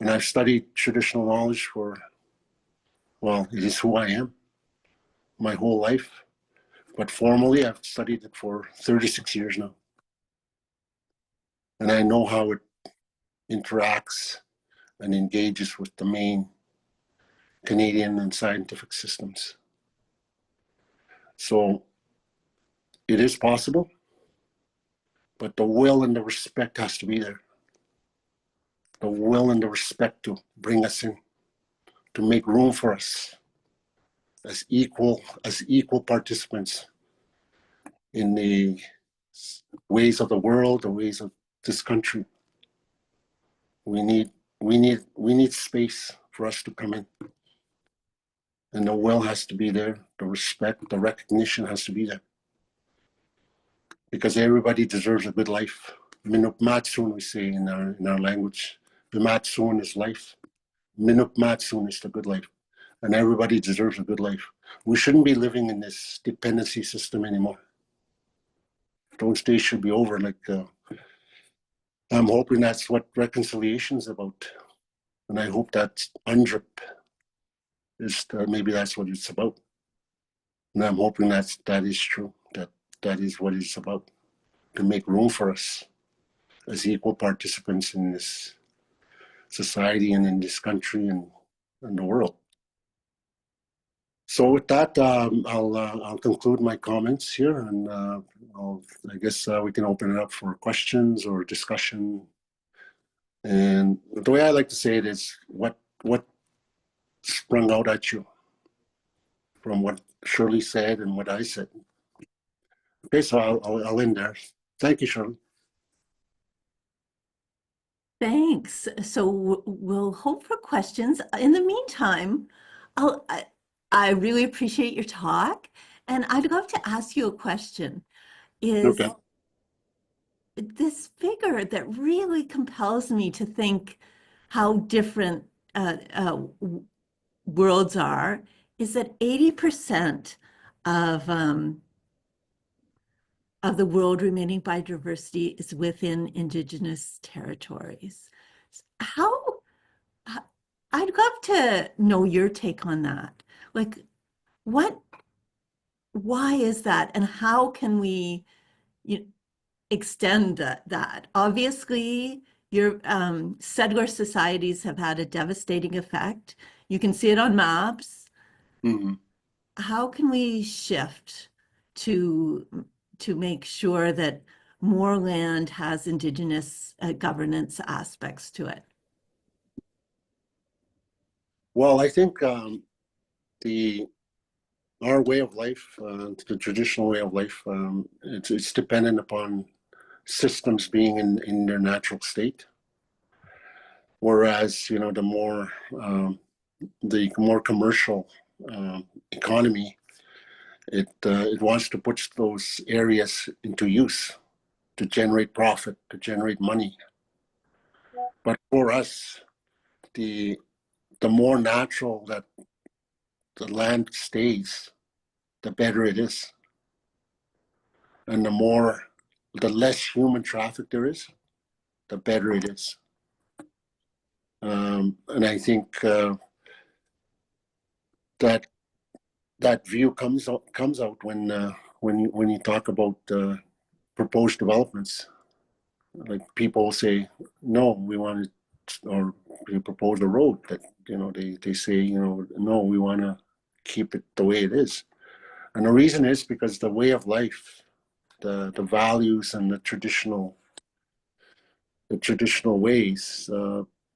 B: And I've studied traditional knowledge for, well, it is who I am my whole life. But formally, I've studied it for 36 years now. And I know how it interacts and engages with the main Canadian and scientific systems. So it is possible, but the will and the respect has to be there. The will and the respect to bring us in, to make room for us as equal participants in the ways of the world, the ways of this country. We need space for us to come in. And the will has to be there, the respect, the recognition has to be there. Because everybody deserves a good life. Mino Bimaadiziwin, we say in our language. Bimaadiziwin is life. Mino Bimaadiziwin is the good life. And everybody deserves a good life. We shouldn't be living in this dependency system anymore. Those days should be over. I'm hoping that's what reconciliation is about. And I hope that UNDRIP maybe that's what it's about. And I'm hoping that is true, that is what it's about, to make room for us as equal participants in this society and in this country and the world. So with that, I'll conclude my comments here, and I guess we can open it up for questions or discussion. And the way I like to say it is, what sprung out at you from what Shirley said and what I said. Okay, so I'll end there. Thank you, Shirley.
A: Thanks. So we'll hope for questions. In the meantime, I really appreciate your talk, and I'd love to ask you a question. Is
B: Okay.
A: this figure that really compels me to think how different worlds are, is that 80% of the world remaining biodiversity is within Indigenous territories. How, I'd love to know your take on that. Like, why is that, and how can we extend that? Obviously, your settler societies have had a devastating effect. You can see it on maps.
B: Mm-hmm.
A: How can we shift to make sure that more land has Indigenous governance aspects to it?
B: Well, I think our way of life, the traditional way of life, it's dependent upon systems being in their natural state. Whereas, the more commercial economy, it wants to put those areas into use to generate profit, to generate money. But for us, the more natural that the land stays, the better it is. And the less human traffic there is, the better it is. And I think that view comes out when you talk about proposed developments. Like, people say, no, we want to, or we propose a road that, they say, no, we want to keep it the way it is. And the reason is because the way of life, the values and the traditional ways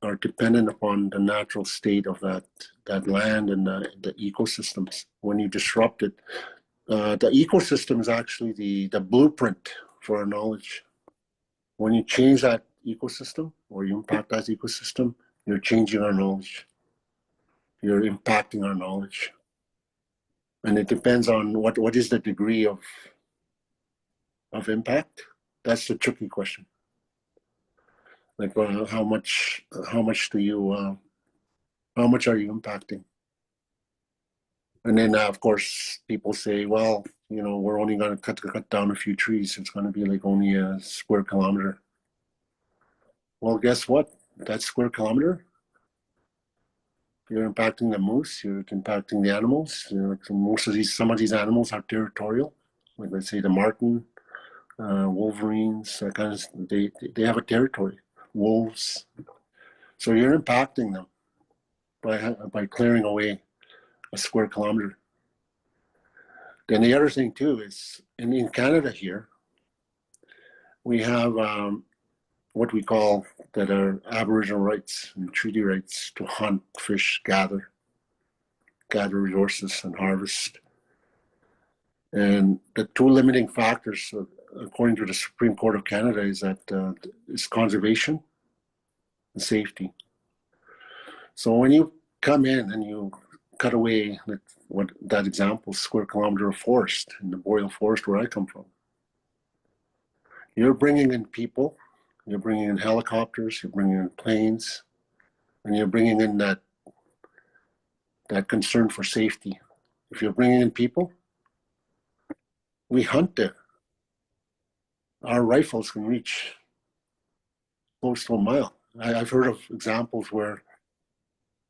B: are dependent upon the natural state of that land and the ecosystems. When you disrupt it, the ecosystem is actually the blueprint for our knowledge. When you change that ecosystem or you impact that ecosystem, you're changing our knowledge. You're impacting our knowledge. And it depends on what is the degree of impact. That's the tricky question. Like, how much do you how much are you impacting? And then of course people say, well, we're only going to cut down a few trees. It's going to be like only a square kilometer. Well, guess what? That square kilometer, you're impacting the moose, you're impacting the animals. Some of these animals are territorial. Like let's say the marten, wolverines, that kind of, they have a territory. Wolves. So you're impacting them by clearing away a square kilometer. Then the other thing too is in Canada here, we have what we call that are Aboriginal rights and treaty rights to hunt, fish, gather resources and harvest. And the two limiting factors, according to the Supreme Court of Canada, is that is conservation and safety. So when you come in and you cut away, like what that example, square kilometer of forest in the boreal forest where I come from, you're bringing in people, you're bringing in helicopters, you're bringing in planes, and you're bringing in that concern for safety. If you're bringing in people, we hunt there. Our rifles can reach close to a mile. I've heard of examples where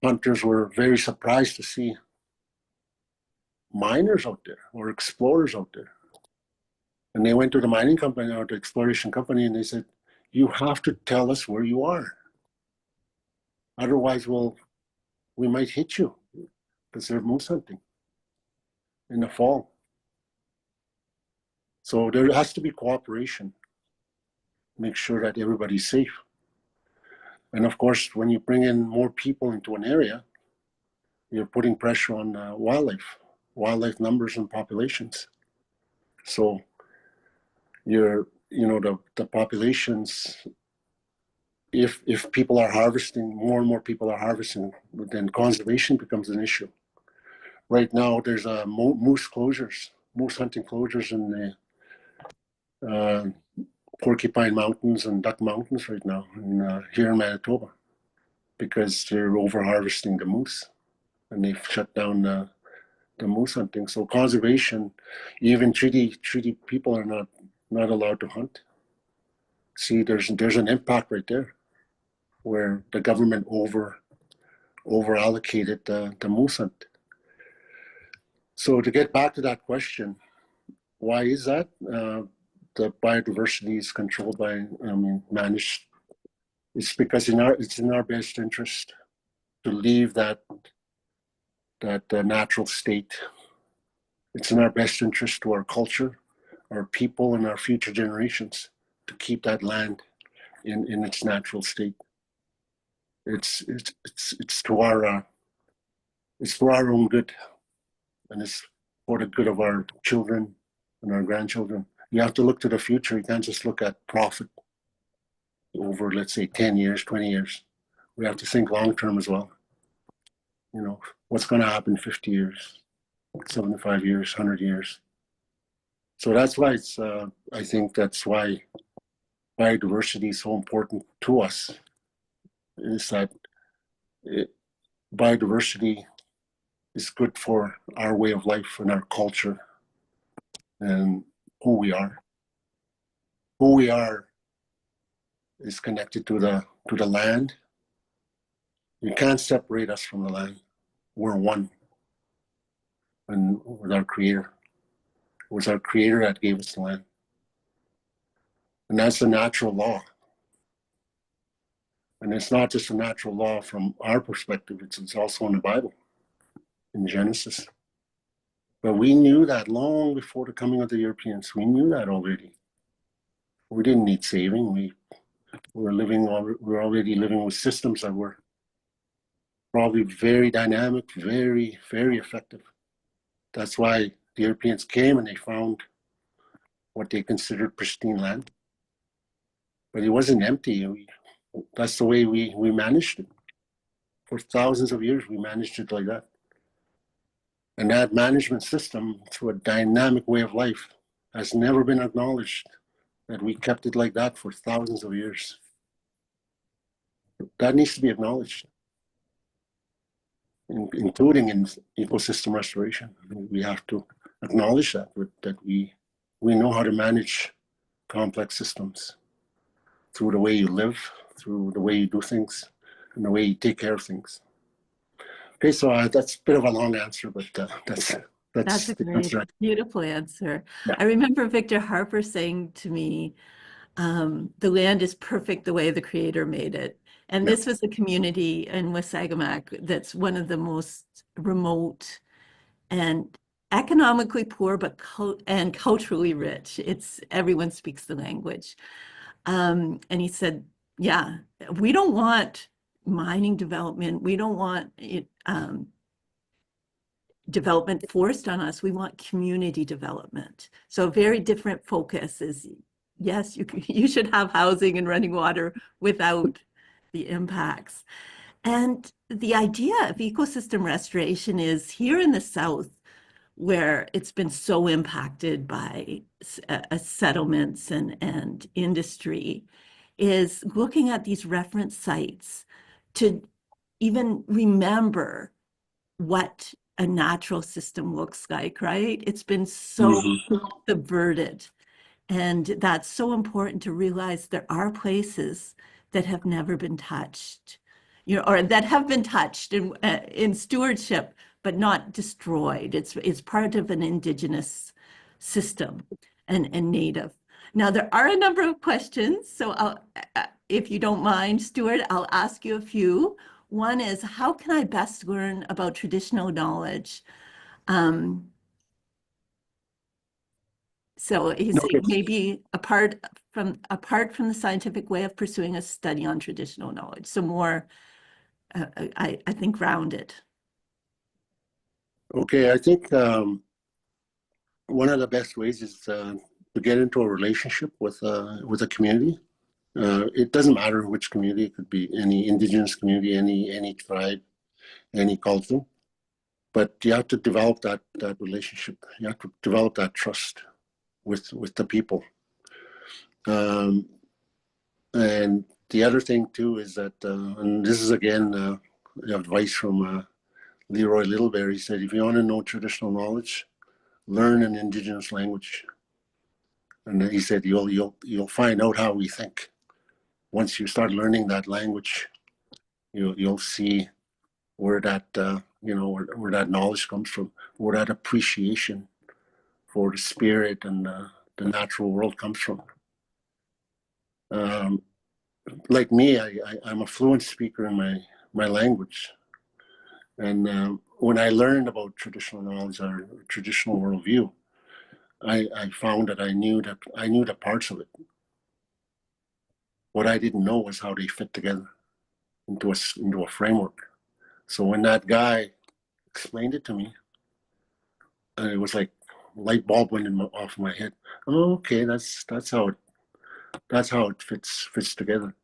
B: hunters were very surprised to see miners out there or explorers out there. And they went to the mining company or the exploration company and they said, you have to tell us where you are. Otherwise, we might hit you because they're moose hunting in the fall. So there has to be cooperation. Make sure that everybody's safe. And of course, when you bring in more people into an area, you're putting pressure on wildlife numbers and populations. So the populations, if people are harvesting, more and more people are harvesting, then conservation becomes an issue. Right now, there's moose hunting closures in the Porcupine Mountains and Duck Mountains right now, here in Manitoba, because they're over harvesting the moose, and they've shut down the moose hunting. So conservation, even treaty people are not allowed to hunt. See, there's an impact right there, where the government over allocated the moose hunt. So to get back to that question, why is that? The biodiversity is controlled by, managed. It's because it's in our best interest to leave that natural state. It's in our best interest to our culture, our people, and our future generations to keep that land in its natural state. It's to our own good, and it's for the good of our children and our grandchildren. You have to look to the future. You can't just look at profit over, let's say, 10 years, 20 years. We have to think long term as well. What's going to happen 50 years, 75 years, 100 years. So that's why I think that's why biodiversity is so important to us, is that biodiversity is good for our way of life and our culture and who we are. Who we are is connected to the land. You can't separate us from the land. We're one. And with our Creator. It was our Creator that gave us the land. And that's the natural law. And it's not just a natural law from our perspective, it's also in the Bible, in Genesis. But we knew that long before the coming of the Europeans. We knew that already. We didn't need saving. We were already living with systems that were probably very dynamic, very, very effective. That's why the Europeans came and they found what they considered pristine land. But it wasn't empty. That's the way we managed it. For thousands of years, we managed it like that. And that management system, through a dynamic way of life, has never been acknowledged, that we kept it like that for thousands of years. That needs to be acknowledged, including in ecosystem restoration. We have to acknowledge that we know how to manage complex systems through the way you live, through the way you do things and the way you take care of things. Okay, so that's a bit of a long answer, but
A: That's a
B: the
A: great,
B: answer.
A: beautiful answer.
B: Yeah.
A: I remember Victor Harper saying to me, the land is perfect the way the Creator made it. And
B: Yeah.
A: this was a community in Wasagamak that's one of the most remote and economically poor, but and culturally rich. It's everyone speaks the language. And he said, yeah, we don't want mining development. We don't want it, development forced on us. We want community development. So a very different focus is, yes, you should have housing and running water without the impacts. And the idea of ecosystem restoration is here in the South, where it's been so impacted by settlements and industry, is looking at these reference sites to even remember what a natural system looks like, right? It's been so subverted. And that's so important to realize there are places that have never been touched, or that have been touched in stewardship, but not destroyed. It's part of an Indigenous system and native. Now, there are a number of questions, so if you don't mind, Stewart, I'll ask you a few. One is, how can I best learn about traditional knowledge? So he's saying maybe apart from the scientific way of pursuing a study on traditional knowledge, so more, I think, grounded.
B: Okay, I think one of the best ways is to get into a relationship with a community. It doesn't matter which community; it could be any Indigenous community, any tribe, any culture. But you have to develop that relationship. You have to develop that trust with the people. And the other thing too is that, and this is again advice from Leroy Littleberry, said, if you want to know traditional knowledge, learn an Indigenous language. And he said, you'll find out how we think. Once you start learning that language, you'll see where that where that knowledge comes from, where that appreciation for the spirit and the natural world comes from. Like me, I'm a fluent speaker in my language. And when I learned about traditional knowledge or traditional worldview, I found that I knew the parts of it. What I didn't know was how they fit together into a framework. So when that guy explained it to me, it was like light bulb went off my head. Oh, okay, that's how it fits together.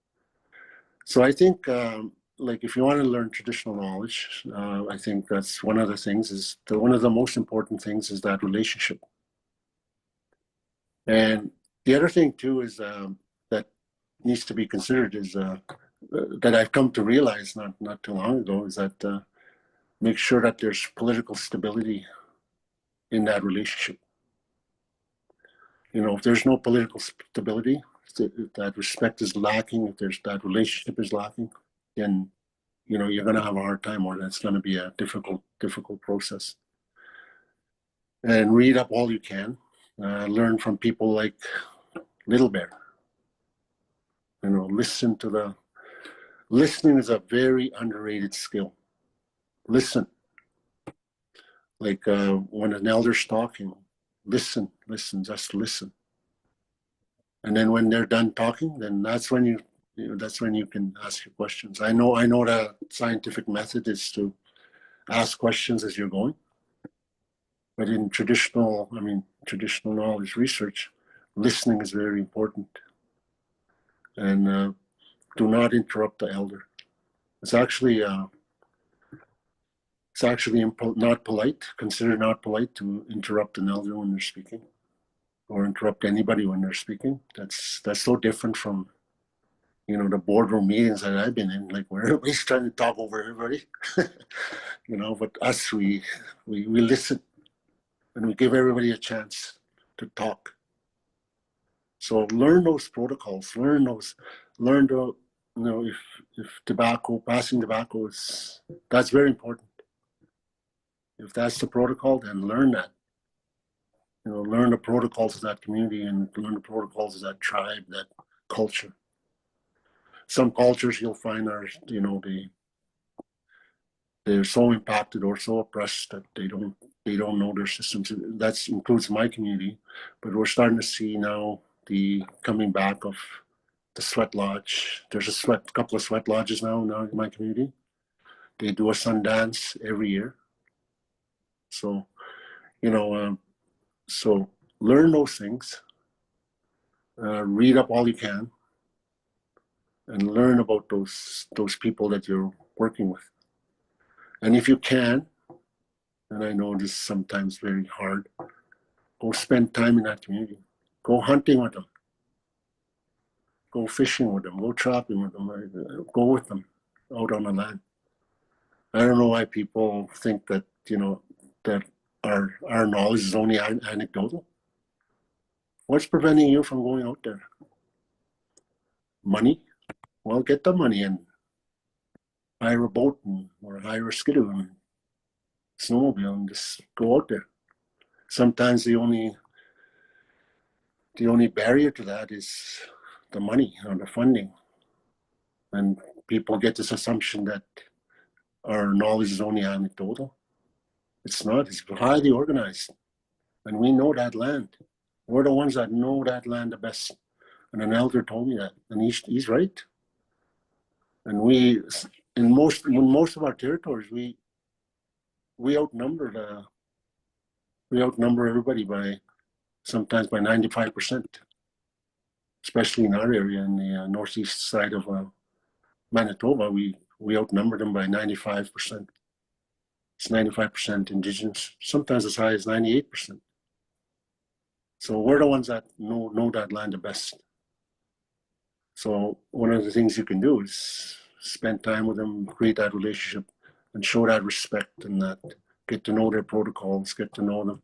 B: So I think, like, if you want to learn traditional knowledge, I think that's one of the things. One of the most important things is that relationship. And the other thing too is that needs to be considered is that I've come to realize not too long ago is that make sure that there's political stability in that relationship. If there's no political stability, if that respect is lacking, if there's that relationship is lacking, then you're going to have a hard time, or that's going to be a difficult process. And read up all you can, learn from people like Little Bear. Listening is a very underrated skill. Listen, like when an elder's talking, listen, just listen. And then when they're done talking, then that's when you can ask your questions. I know the scientific method is to ask questions as you're going, but in traditional knowledge research, listening is very important. And do not interrupt the elder. It's actually not polite, considered not polite to interrupt an elder when they're speaking, or interrupt anybody when they're speaking. That's so different from the boardroom meetings that I've been in, like where everybody's trying to talk over everybody. But us, we listen and we give everybody a chance to talk. So learn those protocols, learn you know, if passing tobacco that's very important. If that's the protocol, then learn that. You know, learn the protocols of that community and learn the protocols of that tribe, that culture. Some cultures you'll find are, you know, they're so impacted or so oppressed that they don't know their systems. That includes my community, but we're starting to see now the coming back of the sweat lodge. There's a couple of sweat lodges now in my community. They do a sun dance every year. So, you know, so learn those things, read up all you can, and learn about those people that you're working with. And if you can, and I know this is sometimes very hard, go spend time in that community. Go hunting with them. Go fishing with them. Go trapping with them. Go with them out on the land. I don't know why people think that, you know, that our knowledge is only anecdotal. What's preventing you from going out there? Money? Well, get the money and hire a boat or hire a skidoo and snowmobile and just go out there. Sometimes the only barrier to that is the money or the funding. And people get this assumption that our knowledge is only anecdotal. It's not, it's highly organized. And we know that land. We're the ones that know that land the best. And an elder told me that, and he's right. And in most of our territories, we outnumber everybody sometimes by 95%, especially in our area in the northeast side of Manitoba. We outnumber them by 95%. It's 95% Indigenous, sometimes as high as 98%. So we're the ones that know that land the best. So one of the things you can do is spend time with them, create that relationship, and show that respect, and that get to know their protocols, get to know them,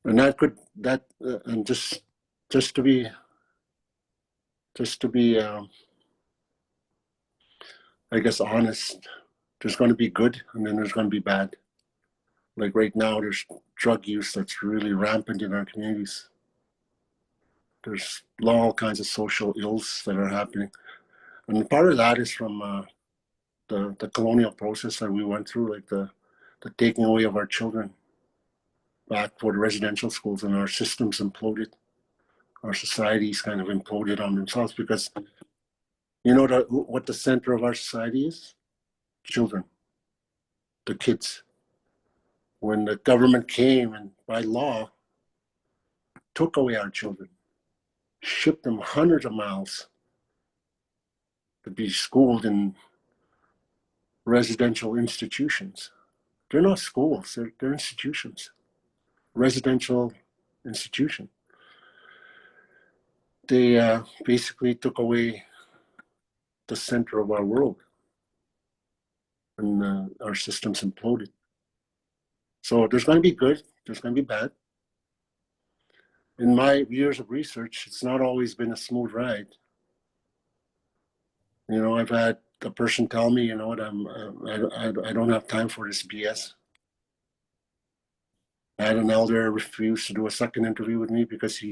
B: and and just to be I guess honest. There's going to be good, and then there's going to be bad. Like right now, there's drug use that's really rampant in our communities. There's all kinds of social ills that are happening. And part of that is from the colonial process that we went through, like the taking away of our children back for the residential schools, and our systems imploded. Our societies kind of imploded on themselves because, you know, what the center of our society is? Children, the kids. When the government came and by law took away our children, shipped them hundreds of miles to be schooled in residential institutions. They're not schools, they're institutions, residential institution. They basically took away the center of our world, and our systems imploded. So there's going to be good, there's going to be bad. In my years of research, it's not always been a smooth ride. You know, I've had a person tell me, you know what, I don't have time for this BS. I had an elder refuse to do a second interview with me because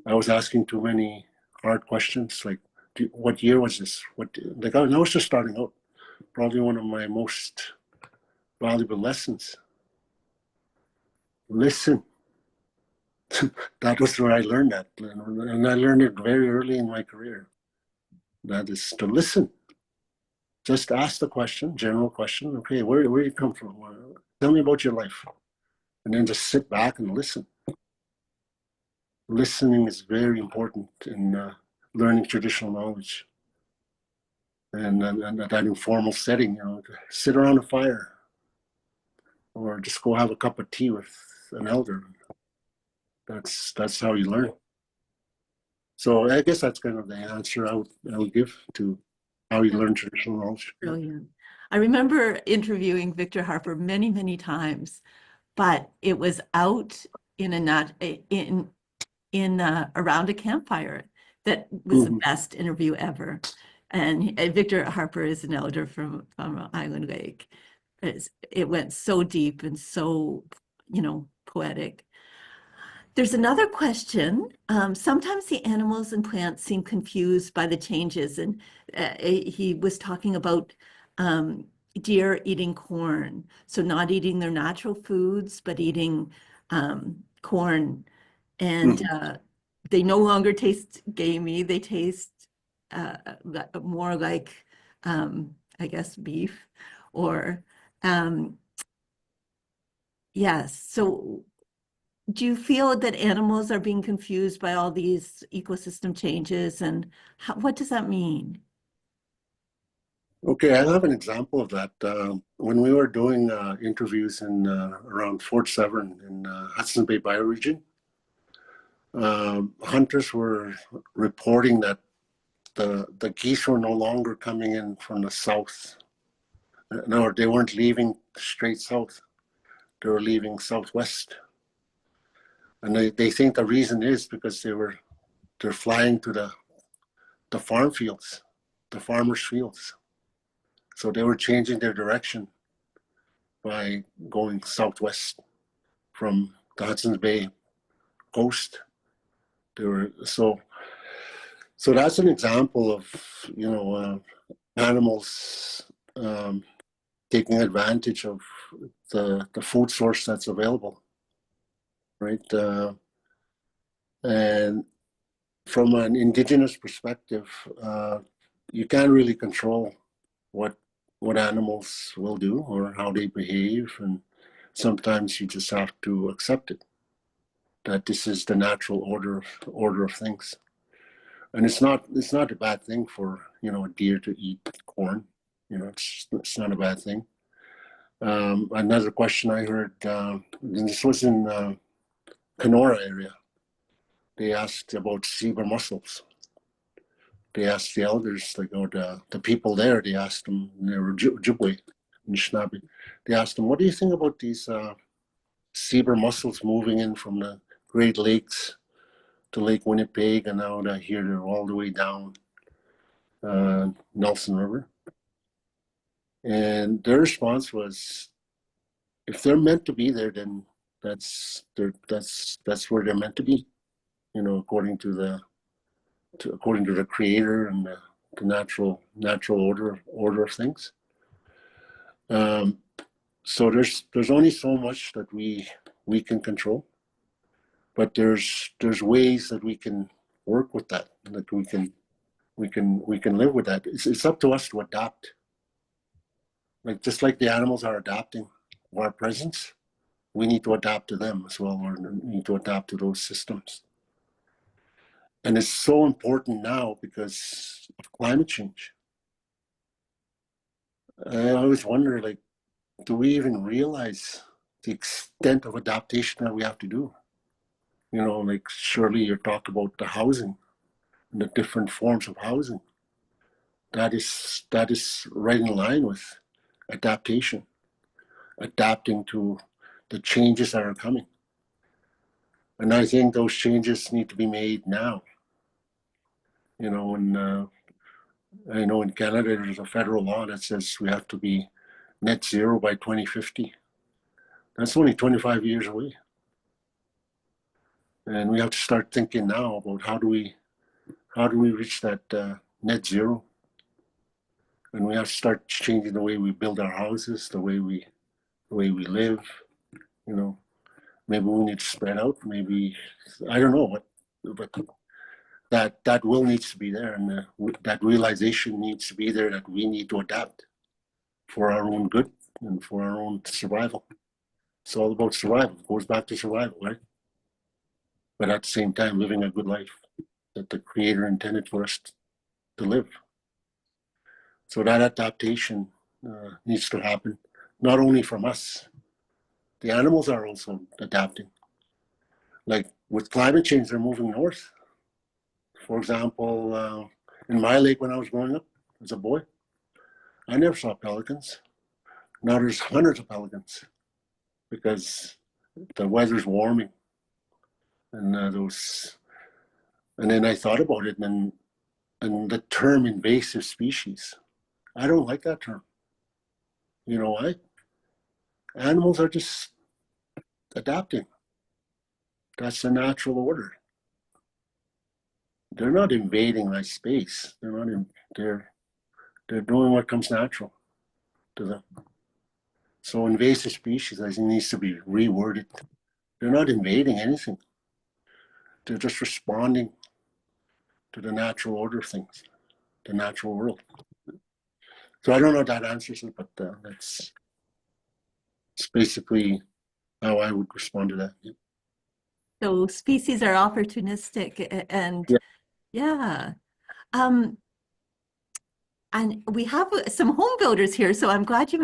B: I was asking too many hard questions, like, what year was this? Like, I was just starting out. Probably one of my most valuable lessons. Listen. That was where I learned that, and I learned it very early in my career. That is to listen. Just ask the question, general question. Okay, where you come from? Tell me about your life, and then just sit back and listen. Listening is very important in learning traditional knowledge, and that informal setting. You know, sit around a fire, or just go have a cup of tea with an elder. That's how you learn. So I guess that's kind of the answer I would give to how you learn traditional knowledge.
A: Brilliant. I remember interviewing Victor Harper many, many times, but it was out in around a campfire that was the best interview ever. And Victor Harper is an elder from Island Lake. It went so deep and so, poetic. There's another question. Sometimes the animals and plants seem confused by the changes. And he was talking about deer eating corn. So not eating their natural foods, but eating corn. And they no longer taste gamey. They taste more like, I guess, beef or, yes. So do you feel that animals are being confused by all these ecosystem changes, and what does that mean?
B: Okay, I have an example of that. When we were doing interviews in around Fort Severn in Hudson's Bay bioregion, hunters were reporting that the geese were no longer coming in from the south. No, they weren't leaving straight south. They were leaving southwest. And they think the reason is because they're flying to the farm fields, the farmers' fields. So they were changing their direction by going southwest from the Hudson's Bay coast. They were so that's an example of animals taking advantage of the food source that's available, right? And from an Indigenous perspective, you can't really control what animals will do or how they behave, and sometimes you just have to accept it, that this is the natural order of things. And it's not a bad thing for a deer to eat corn. It's not a bad thing. Another question I heard, and this was in Kenora area. They asked about zebra mussels. They asked the elders, or the people there. They asked them, and they were Ojibwe, Anishinaabe. They asked them, "What do you think about these zebra mussels moving in from the Great Lakes to Lake Winnipeg, and now they're all the way down Nelson River?" And their response was, if they're meant to be there, then that's where they're meant to be, according to the creator and the natural order of things. So there's only so much that we can control, but there's ways that we can work with that, that we can live with that. It's up to us to adapt. Like, just like the animals are adapting our presence, we need to adapt to them as well, or need to adapt to those systems. And it's so important now because of climate change. I always wonder, like, do we even realize the extent of adaptation that we have to do? Like, Shirley, you talk about the housing and the different forms of housing. That is right in line with adaptation, adapting to the changes that are coming. And I think those changes need to be made now. And I know in Canada there's a federal law that says we have to be net zero by 2050. That's only 25 years away. And we have to start thinking now about how do we reach that net zero. And we have to start changing the way we build our houses, the way we live. Maybe we need to spread out. Maybe, I don't know, but that will needs to be there, and that realization needs to be there, that we need to adapt for our own good and for our own survival. It's all about survival. It goes back to survival, right? But at the same time, living a good life that the Creator intended for us to live. So that adaptation needs to happen, not only from us. The animals are also adapting. Like with climate change, they're moving north. For example, in my lake when I was growing up as a boy, I never saw pelicans. Now there's hundreds of pelicans because the weather's warming, and And then I thought about it, and the term invasive species, I don't like that term. You know why? Animals are just adapting. That's the natural order. They're not invading my space. They're not in, they're doing what comes natural to them. So invasive species, I think, needs to be reworded. They're not invading anything. They're just responding to the natural order of things, the natural world. So I don't know if that answers it, but that's basically how I would respond to that. Yeah.
A: So species are opportunistic and
B: Yeah.
A: yeah. Um, and we have some home builders here, so I'm glad you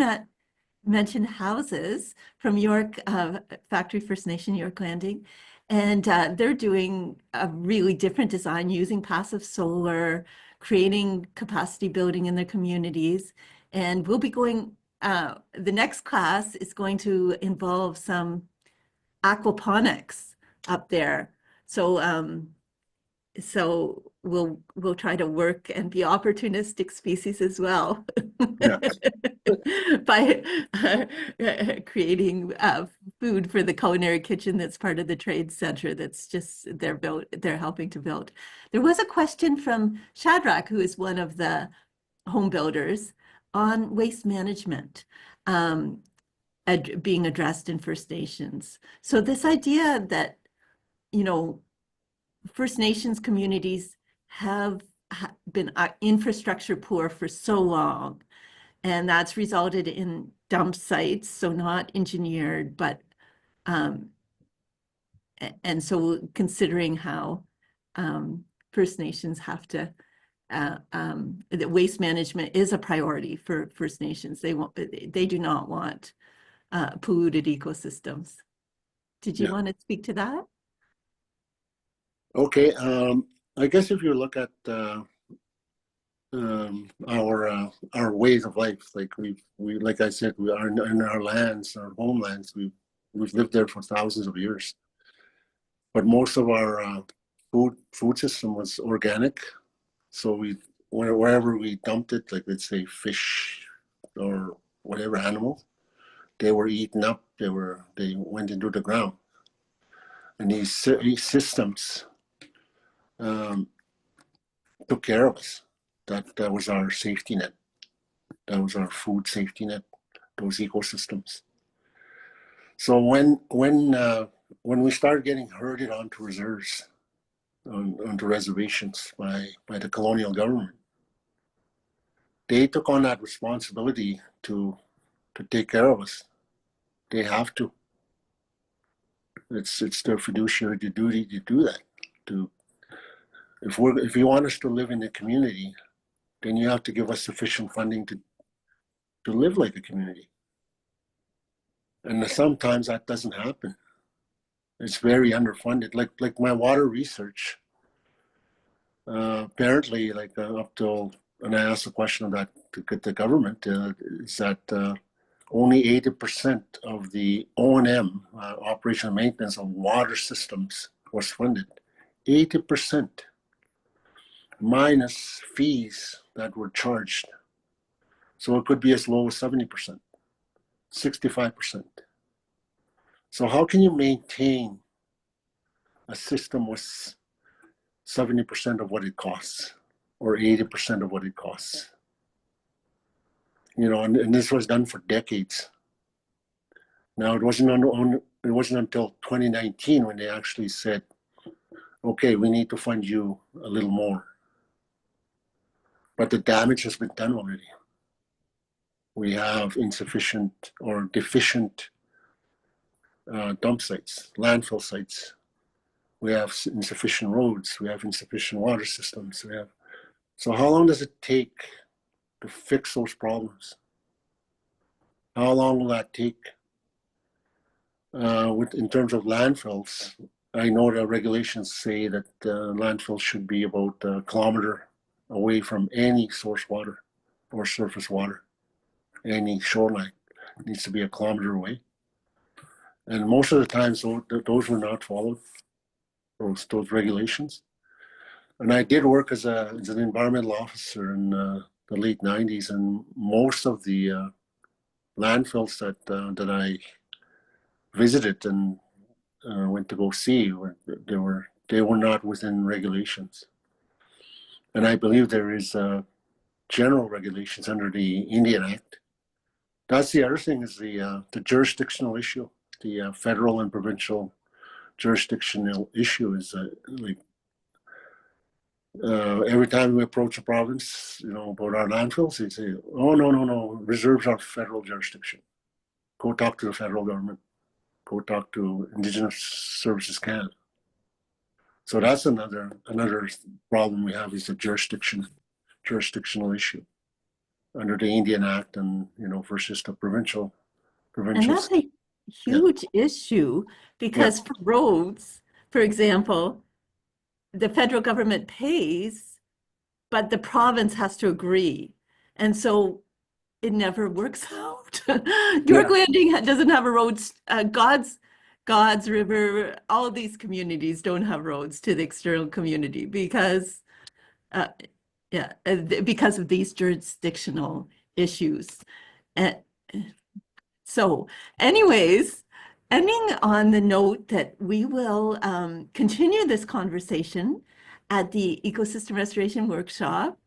A: mentioned houses from York Factory First Nation, York Landing. And they're doing a really different design using passive solar, creating capacity building in their communities. And we'll be going, the next class is going to involve some aquaponics up there. So we'll try to work and be opportunistic species as well
B: Yeah.
A: by creating food for the culinary kitchen that's part of the trade center that's just they're helping to build. There was a question from Shadrach, who is one of the home builders, on waste management being addressed in First Nations. So this idea that, you know, First Nations communities have been infrastructure poor for so long, and that's resulted in dump sites, so not engineered, but and so considering how First Nations have to that waste management is a priority for First Nations. They do not want polluted ecosystems. Did you
B: Yeah.
A: want to speak to that?
B: Okay. I guess if you look at our ways of life, like we like I said, we are in our lands, our homelands. We've lived there for thousands of years, but most of our food system was organic. So wherever we dumped it, like let's say fish or whatever animal, they were eaten up. They went into the ground, and these systems um, took care of us. That was our safety net. That was our food safety net. Those ecosystems. So when we started getting herded onto reserves, onto reservations by the colonial government, they took on that responsibility to take care of us. They have to. It's their fiduciary duty to do that. To if you want us to live in the community, then you have to give us sufficient funding to live like a community. And sometimes that doesn't happen. It's very underfunded. Like my water research, apparently, up till, and I asked a question of that to get the government, is that only 80% of the O&M, operational maintenance of water systems, was funded. 80% minus fees that were charged. So it could be as low as 70%, 65%. So how can you maintain a system with 70% of what it costs or 80% of what it costs? You know, and this was done for decades. Now it wasn't until 2019 when they actually said, okay, we need to fund you a little more. But the damage has been done already. We have insufficient or deficient dump sites, landfill sites. We have insufficient roads. We have insufficient water systems. So how long does it take to fix those problems? How long will that take? In terms of landfills, I know the regulations say that landfills should be about a kilometer away from any source water or surface water. Any shoreline needs to be a kilometer away. And most of the time, those were not followed, those regulations. And I did work as an environmental officer in the late 90s, and most of the landfills that I visited and went to go see they were not within regulations. And I believe there is general regulations under the Indian Act. That's the other thing, is the jurisdictional issue. The federal and provincial jurisdictional issue is like every time we approach a province, about our landfills, they say, "Oh, no, no, no, reserves are federal jurisdiction. Go talk to the federal government. Go talk to Indigenous Services Canada." So that's another problem we have, is the jurisdictional issue under the Indian Act, and versus the provincial.
A: And that's a
B: Yeah.
A: huge issue, because for roads, for example, the federal government pays, but the province has to agree. And so it never works out. York Landing doesn't have a roads. God's River, all of these communities don't have roads to the external community because because of these jurisdictional issues. And so anyways, ending on the note that we will continue this conversation at the Ecosystem Restoration Workshop,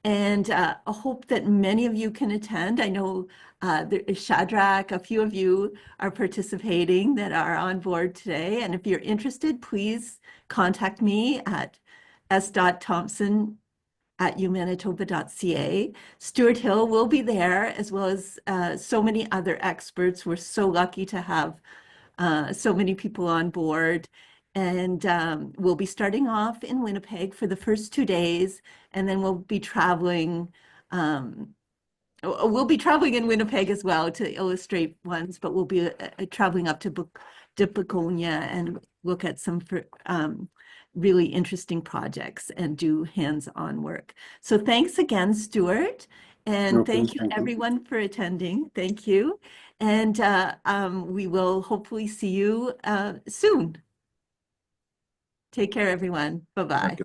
A: and I hope that many of you can attend. I know there is Shadrach, a few of you are participating that are on board today. And if you're interested, please contact me at s.thompson@umanitoba.ca. Stewart Hill will be there, as well as so many other experts. We're so lucky to have so many people on board. And we'll be starting off in Winnipeg for the first 2 days, and then we'll be traveling. We'll be traveling in Winnipeg as well to illustrate ones, but we'll be traveling up to Begonia and look at some really interesting projects and do hands-on work. So thanks again, Stewart. And thank you everyone for attending. Thank you. And we will hopefully see you soon. Take care, everyone. Bye-bye.